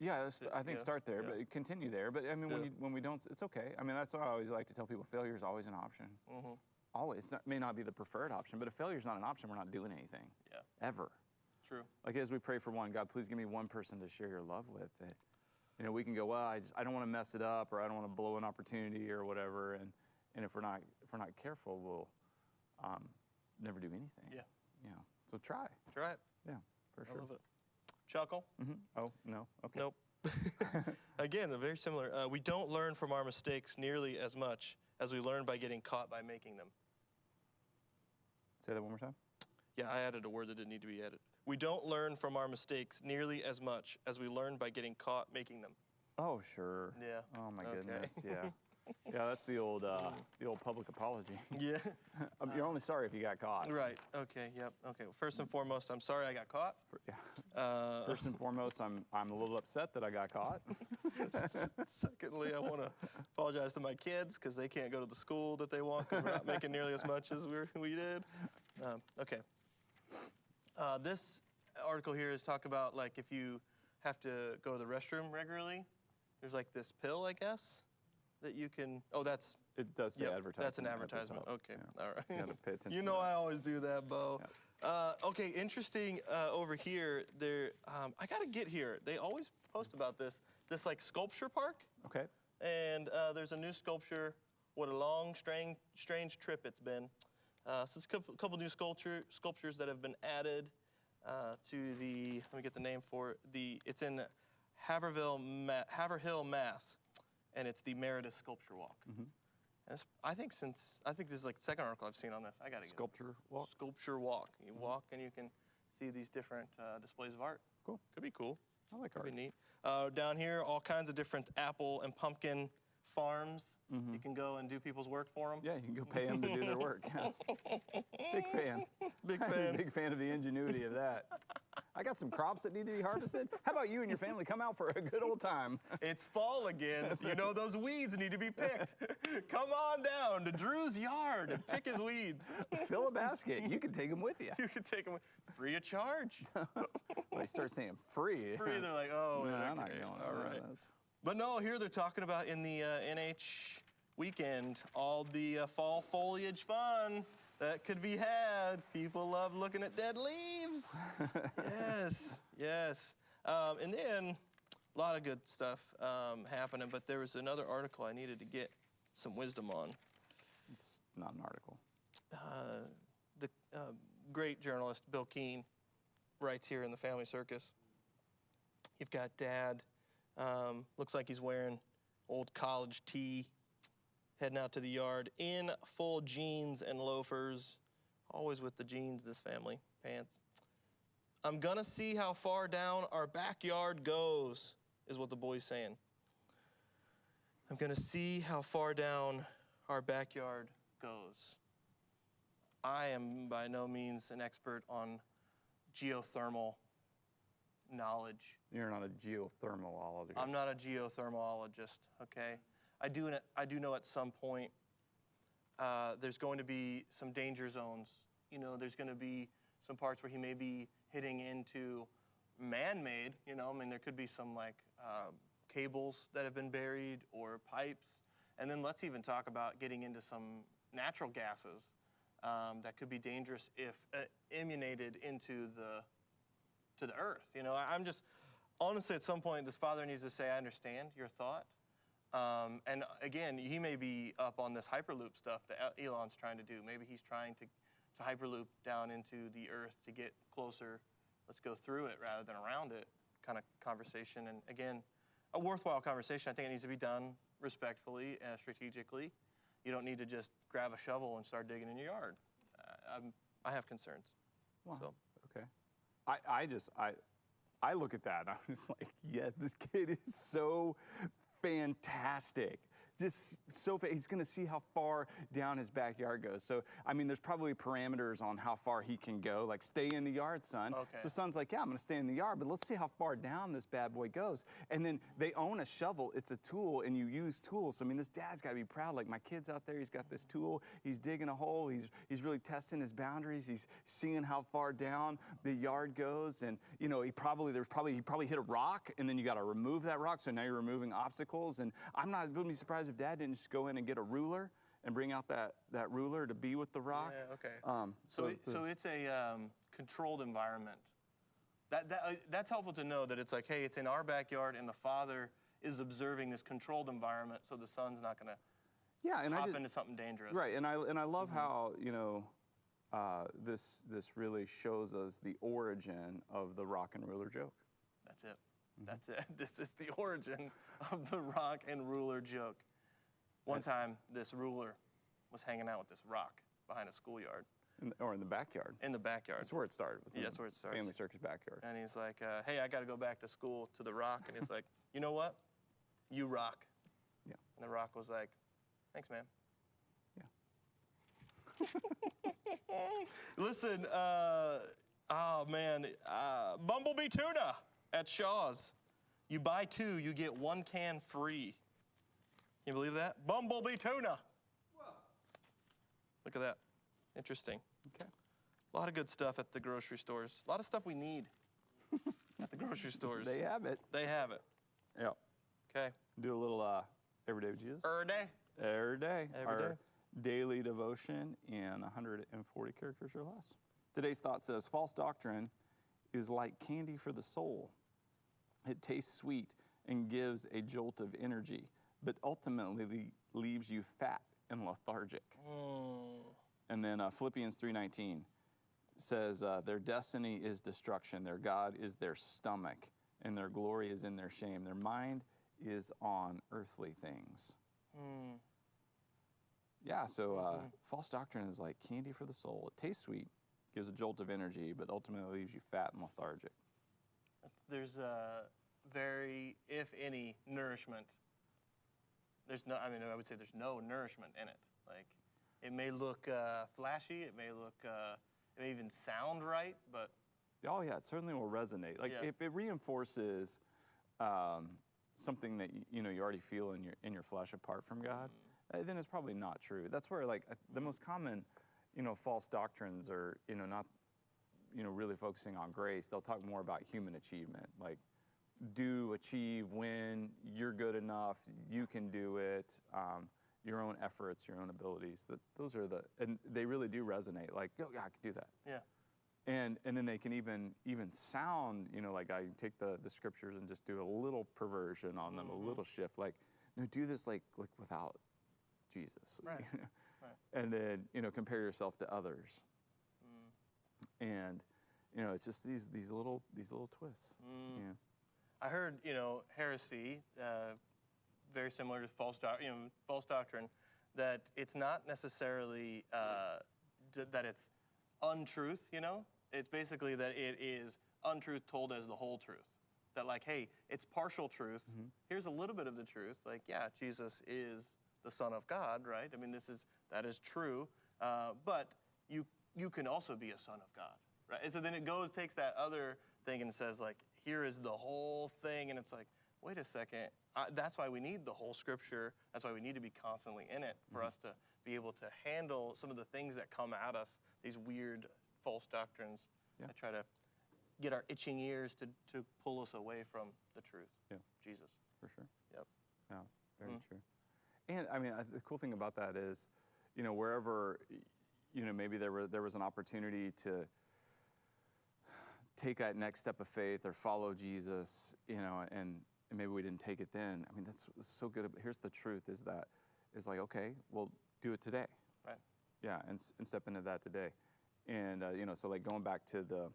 Yeah, I think Yeah, start there, yeah. but continue there. But I mean, Yeah. when we don't, it's okay. I mean, that's why I always like to tell people: failure is always an option. Mm-hmm. Always, may not be the preferred option, but if failure is not an option, we're not doing anything. Yeah, Ever. true. Like as we pray for one, God, please give me one person to share your love with. That, we can go, well, I don't want to mess it up, or I don't want to blow an opportunity, or whatever. And if we're not careful, we'll never do anything. Yeah. So try. Try it. Yeah, for sure. I love it. Chuckle? Oh no. Okay. Nope. Again, very similar. We don't learn from our mistakes nearly as much as we learn by getting caught by making them. Say that one more time. Yeah, I added a word that didn't need to be added. We don't learn from our mistakes nearly as much as we learn by getting caught making them. Oh sure. Yeah. Oh my Okay. goodness. Yeah. Yeah, that's the old public apology. Yeah. You're only sorry if you got caught. Right. Okay. Yep. Okay. Well, first and foremost, I'm sorry I got caught. Yeah. First and foremost, I'm a little upset that I got caught. Secondly, I want to apologize to my kids because they can't go to the school that they want because we're not making nearly as much as we did. Okay. This article here is talk about like if you have to go to the restroom regularly, there's like this pill, I guess, that you can. Oh, that's. It does say Yep, advertisement. that's an at the advertisement. top. Okay. Yeah. All right. You gotta pay attention You to know that. I always do that, Bo. Okay, interesting over here. There, I gotta get here. They always post about this like sculpture park, Okay. and there's a new sculpture. What a long, strange trip it's been. So it's a couple new sculptures that have been added to the. Let me get the name for it. It's in Haverhill, Mass, and it's the Meredith Sculpture Walk. Mm-hmm. And I think this is like the second article I've seen on this. I gotta go. Sculpture walk. Sculpture walk. You walk and you can see these different displays of art. Cool. Could be cool. I like Could art. be neat. Down here, all kinds of different apple and pumpkin farms. You can go and do people's work for them. Yeah, you can go pay them to do their work. Big fan. Big fan. Big fan of the ingenuity of that. I got some crops that need to be harvested. How about you and your family come out for a good old time? It's fall again. You know those weeds need to be picked. Come on down to Drew's yard and pick his weeds. Fill a basket. You can take them with you. You can take them free of charge. They start saying free. Free. They're like, oh, No, yeah, I'm not okay. going. All right. That's- But no, here they're talking about in the NH weekend, all the fall foliage fun that could be had. People love looking at dead leaves. Yes. And then a lot of good stuff happening, but there was another article I needed to get some wisdom on. It's not an article. The great journalist Bill Keane writes here in the Family Circus. You've got Dad. Looks like he's wearing old college tee, heading out to the yard in full jeans and loafers. Always with the jeans, this family, pants. I'm gonna see how far down our backyard goes, is what the boy's saying. I'm gonna see how far down our backyard goes. I am by no means an expert on geothermal knowledge. You're not a geothermalologist. I'm not a geothermalologist, okay? I do know at some point there's going to be some danger zones. You know, there's going to be some parts where he may be hitting into man-made, you know, I mean, there could be some like cables that have been buried or pipes. And then let's even talk about getting into some natural gases that could be dangerous if emanated into the earth. You know, I'm just, honestly, at some point, this father needs to say, I understand your thought. And again, he may be up on this Hyperloop stuff that Elon's trying to do. Maybe he's trying to Hyperloop down into the earth to get closer. Let's go through it rather than around it kind of conversation. And again, a worthwhile conversation. I think it needs to be done respectfully and strategically. You don't need to just grab a shovel and start digging in your yard. I have concerns. Wow. So. Okay. I look at that and I'm just like, yeah, this kid is so fantastic. Just so he's going to see how far down his backyard goes. So, I mean, there's probably parameters on how far he can go. Like, stay in the yard, son. Okay. So son's like, yeah, I'm going to stay in the yard, but let's see how far down this bad boy goes. And then they own a shovel. It's a tool, and you use tools. So, I mean, this dad's got to be proud. Like, my kid's out there. He's got this tool. He's digging a hole. He's really testing his boundaries. He's seeing how far down the yard goes. And, you know, he probably hit a rock, and then you got to remove that rock. So now you're removing obstacles. And I'm not going to be surprised if dad didn't just go in and get a ruler and bring out that ruler to be with the rock. Yeah, okay. So it's a controlled environment. That's helpful to know that it's like, hey, it's in our backyard, and the father is observing this controlled environment, so the son's not going to hop into something dangerous. Right, and I love how, you know, this really shows us the origin of the rock and ruler joke. That's it. That's it. This is the origin of the rock and ruler joke. One time, this ruler was hanging out with this rock behind a schoolyard. Or in the backyard. In the backyard. That's where it started. Yeah, that's where it starts. Family Circus backyard. And he's like, hey, I got to go back to school to the rock. And he's like, you know what? You rock. Yeah. And the rock was like, thanks, man. Yeah. Listen, oh, man, Bumblebee Tuna at Shaw's. You buy 2, you get 1 can free. Can you believe that? Bumblebee Tuna. Whoa. Look at that. Interesting. Okay. A lot of good stuff at the grocery stores. A lot of stuff we need at the grocery stores. They have it. They have it. Yeah. Okay. Do a little Everyday with Jesus. Every day. Every day. Every Our day. daily devotion in 140 characters or less. Today's thought says, false doctrine is like candy for the soul. It tastes sweet and gives a jolt of energy, but ultimately leaves you fat and lethargic. And then Philippians 3:19 says, their destiny is destruction, their God is their stomach, and their glory is in their shame. Their mind is on earthly things. Yeah, so false doctrine is like candy for the soul. It tastes sweet, gives a jolt of energy, but ultimately leaves you fat and lethargic. There's very, if any, nourishment. I would say there's no nourishment in it. Like, it may look flashy, it may even sound right, but. Oh yeah, it certainly will resonate. Like if it reinforces something that you already feel in your flesh apart from God, then it's probably not true. That's where like the most common, false doctrines are not really focusing on grace. They'll talk more about human achievement, like do, achieve, win, you're good enough, you can do it, your own efforts, your own abilities. Those are and they really do resonate. Like, oh yeah, I can do that. Yeah. And then they can even sound, like I take the scriptures and just do a little perversion on them, a little shift. Like, no, do this like without Jesus. Right. Right. And then, compare yourself to others. And, it's just these little twists. Yeah. I heard, heresy, very similar to false doctrine. that it's not necessarily that it's untruth, you know? It's basically that it is untruth told as the whole truth. That like, hey, it's partial truth. Here's a little bit of the truth. Like, yeah, Jesus is the Son of God, right? I mean, that is true. But you can also be a son of God, right? And so then it takes that other thing and says like, here is the whole thing, and it's like, wait a second. That's why we need the whole Scripture. That's why we need to be constantly in it for us to be able to handle some of the things that come at us, these weird false doctrines that try to get our itching ears to pull us away from the truth. Yeah. Jesus. For sure. Yep. Yeah, very true. And I mean, the cool thing about that is, you know, wherever, you know, maybe there was an opportunity to take that next step of faith or follow Jesus, you know, and maybe we didn't take it then. I mean, that's so good. Here's the truth: is like, okay, well, do it today. Right. Yeah, and step into that today. And you know, so like going back to the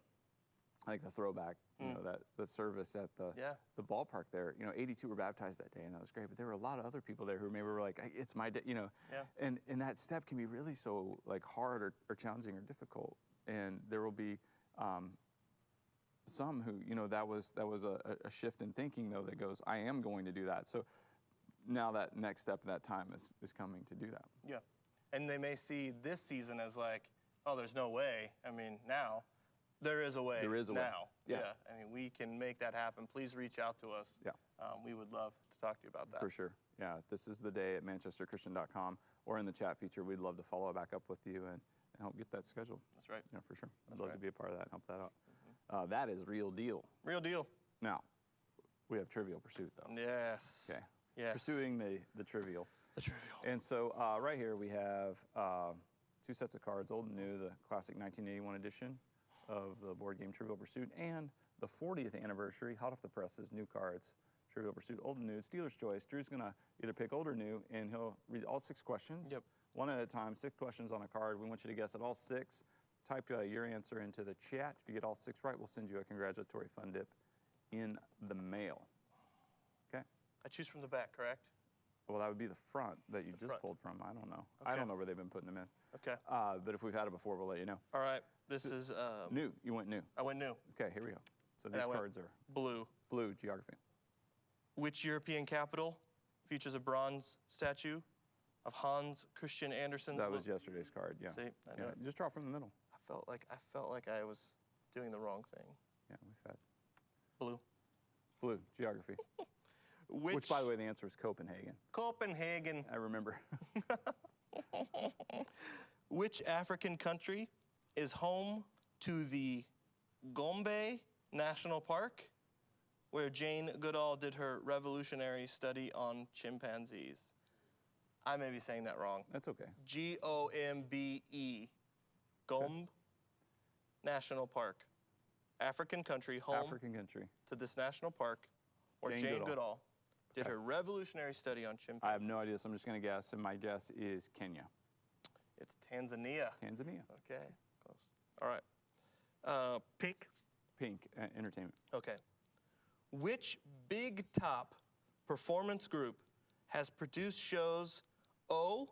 throwback, you know, that the service at the ballpark there, you know, 82 were baptized that day, and that was great. But there were a lot of other people there who maybe were like, it's my day, you know. Yeah. And that step can be really so like hard or challenging or difficult. And there will be some who, you know, that was a shift in thinking though that goes, I am going to do that. So now that next step, that time is coming to do that. Yeah. And they may see this season as like, oh, there's no way. I mean, now there is a way. There is a way. Now. Yeah. I mean, we can make that happen. Please reach out to us. Yeah. We would love to talk to you about that. For sure. Yeah. This is the day at manchesterchristian.com or in the chat feature. We'd love to follow back up with you and help get that scheduled. That's right. Yeah, for sure. I'd That's love right. to be a part of that and help that out. That is real deal. Real deal. Now, we have Trivial Pursuit though. Yes. Okay. Yes. Pursuing the trivial. The trivial. And so right here we have 2 sets of cards, old and new, the classic 1981 edition of the board game Trivial Pursuit, and the 40th anniversary, hot off the presses, new cards, Trivial Pursuit, old and new, Stealer's choice. Drew's gonna either pick old or new, and he'll read all 6 questions. Yep. One at a time, 6 questions on a card. We want you to guess at all 6. Type your answer into the chat. If you get all 6 right, we'll send you a congratulatory fun dip in the mail. Okay? I choose from the back, correct? Well, that would be the front that you just front. pulled from. I don't know. I Okay. don't know where they've been putting them in. Okay. But if we've had it before, we'll let you know. All right. This is New. You went new. I went new. Okay, here we go. So And these I went cards are blue. blue, geography. Which European capital features a bronze statue of Hans Christian Andersen's? That was yesterday's card, yeah. See, I Yeah, knew it. just draw from the middle. I felt like I was doing the wrong thing. Yeah, we've had Blue. blue, geography. Which, by the way, the answer is Copenhagen. Copenhagen. I remember. Which African country is home to the Gombe National Park, where Jane Goodall did her revolutionary study on chimpanzees? I may be saying that wrong. That's okay. Gombe. Gombe National Park. African country home African country. to this national park, where Jane Jane Goodall. Goodall did Okay. her revolutionary study on chimpanzees. I have no idea, so I'm just going to guess, and my guess is Kenya. It's Tanzania. Tanzania. Okay, close. All right. Pink. Pink, entertainment. Okay. Which big top performance group has produced shows O,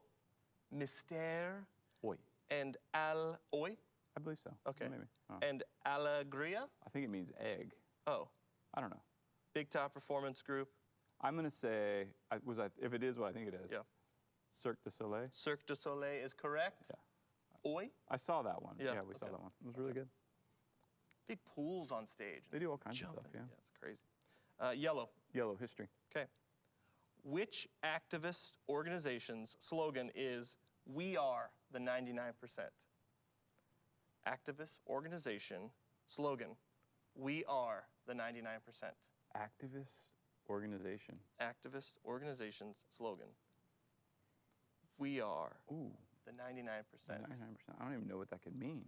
Mystère, Oi. and Al Oi, I believe so. Okay. Maybe. Oh. and Alegria? I think it means egg. Oh, I don't know. big top performance group. I'm going to say, if it is what I think it is, Yeah. Cirque du Soleil. Cirque du Soleil is correct. Yeah. Oi. I saw that one. Yeah, we saw okay. that one. It was really good. Big pools on stage. They do all kinds Jumping. of stuff, yeah. Yeah, it's crazy. Yellow. Yellow, history. Okay. Which activist organization's slogan is "We are the 99%"? Activist organization slogan: "We are the 99%." Activist organization. Activist organization's slogan: "We are Ooh, the 99%." 99%. I don't even know what that could mean.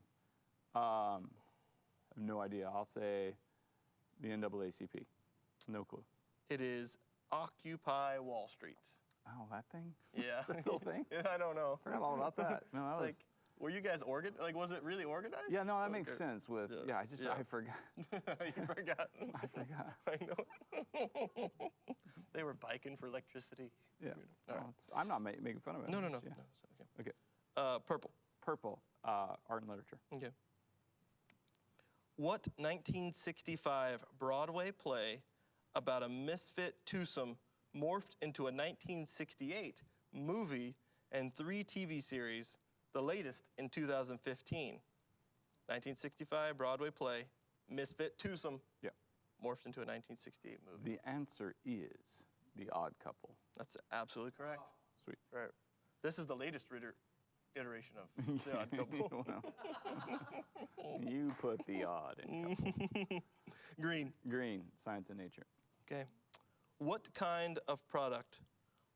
I have no idea. I'll say the NAACP. No clue. It is Occupy Wall Street. Oh, that thing? Yeah. Is that still a thing? Yeah, I don't know. Forgot all about that. No, that It's was. like, were you guys was it really organized? Yeah, no, that makes Okay. sense. With Yeah. I forgot. You forgot. I forgot. I know. They were biking for electricity. Yeah. All Well, I'm not making fun of it. No, no, I'm no. just- No, yeah. it's okay. Okay. Purple. Purple. Art and literature. Okay. What 1965 Broadway play about a misfit twosome morphed into a 1968 movie and 3 TV series, the latest in 2015? 1965 Broadway play, misfit twosome, Yeah. morphed into a 1968 movie. The answer is The Odd Couple. That's absolutely correct. Sweet. Right. This is the latest iteration of The Odd Couple. Well, you put the odd in couple. Green. Green, science and nature. Okay. What kind of product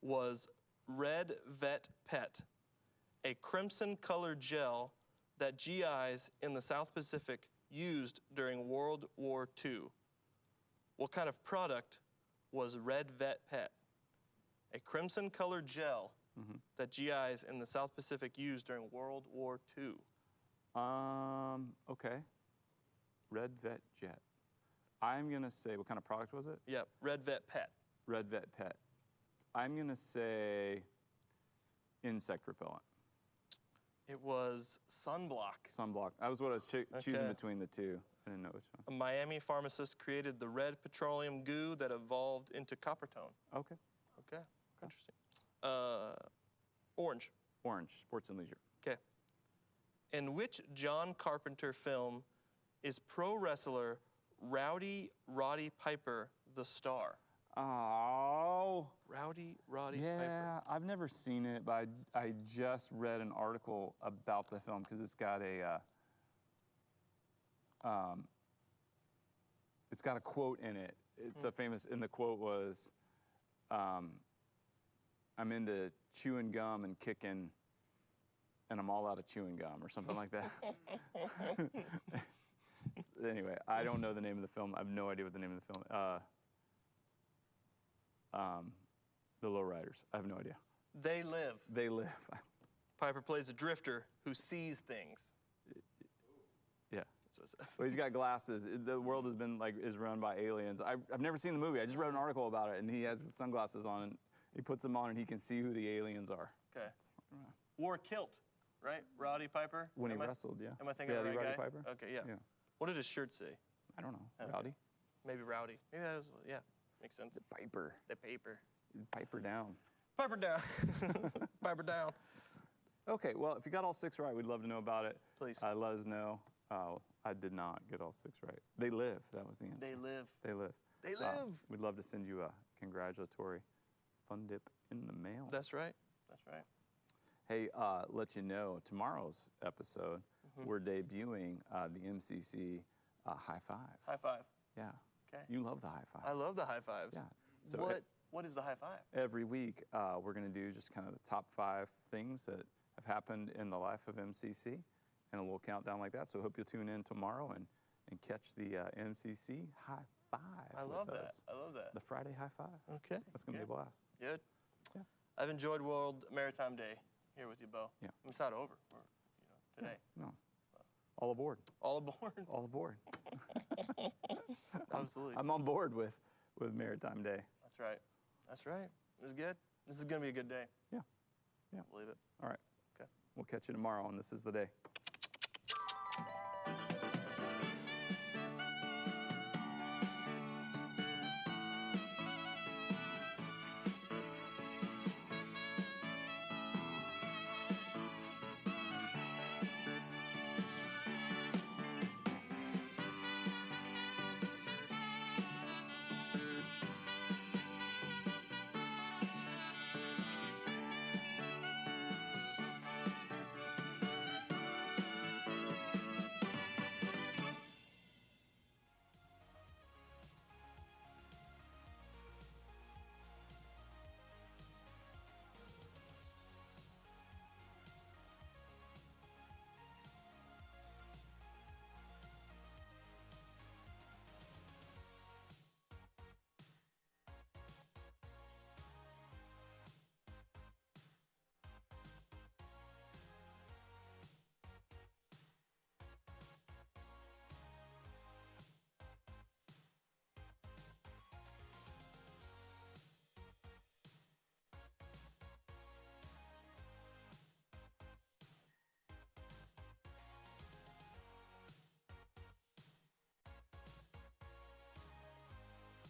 was Red Vet Pet, a crimson-colored gel that GIs in the South Pacific used during World War II? What kind of product was Red Vet Pet? A crimson-colored gel that GIs in the South Pacific used during World War II. Okay. Red Vet Jet. I'm gonna say, what kind of product was it? Yep, Red Vet Pet. Red Vet Pet. I'm gonna say insect repellent. It was sunblock. Sunblock. That was what I was choosing Okay. between the two. I didn't know which one. A Miami pharmacist created the red petroleum goo that evolved into Coppertone. Okay. Okay, interesting. Orange. Orange, sports and leisure. Okay. In which John Carpenter film is pro wrestler Rowdy Roddy Piper the star? Oh. Rowdy Roddy Yeah, Piper. I've never seen it, but I just read an article about the film because it's got a quote in it. It's a famous, and the quote was, I'm into chewing gum and kicking, and I'm all out of chewing gum, or something like that. Anyway, I don't know the name of the film. I have no idea what the name of the film. The Lowriders. I have no idea. They Live. They Live. Piper plays a drifter who sees things. Yeah. So it says. Well, he's got glasses. The world has been is run by aliens. I've never seen the movie. I just read an article about it, and he has his sunglasses on, and he puts them on, and he can see who the aliens are. Okay. Wore a kilt, right? Roddy Piper? When he Am I- wrestled, yeah. Am I thinking of the Roddy right guy? Piper? Okay, yeah. Yeah. What did his shirt say? I don't know. Okay. Rowdy? Maybe Rowdy. Maybe that is, yeah, makes sense. Piper. The paper. Piper down. Piper down. Piper down. Okay, well, if you got all 6 right, we'd love to know about it. Please. Let us know. I did not get all 6 right. They live. That was the answer. They live. They live. They live. We'd love to send you a congratulatory fun dip in the mail. That's right. That's right. Hey, let you know, tomorrow's episode, we're debuting the MCC High Five. High five. Yeah. Okay. You love the High Five. I love the high fives. Yeah. So What is the high five? every week, we're going to do just kind of the top 5 things that have happened in the life of MCC, and a little countdown like that. So I hope you'll tune in tomorrow and catch the MCC High Five. I with love that. us. I love that. The Friday High Five. Okay. That's going to be a blast. Good. Yeah. I've enjoyed World Maritime Day here with you, Bo. Yeah. It's not over. We're, today. No. All aboard. All aboard. All aboard. Absolutely. I'm on board with Maritime Day. That's right. That's right. This is good. This is going to be a good day. Yeah. Yeah. Believe it. All right. Okay. We'll catch you tomorrow on This Is the Day.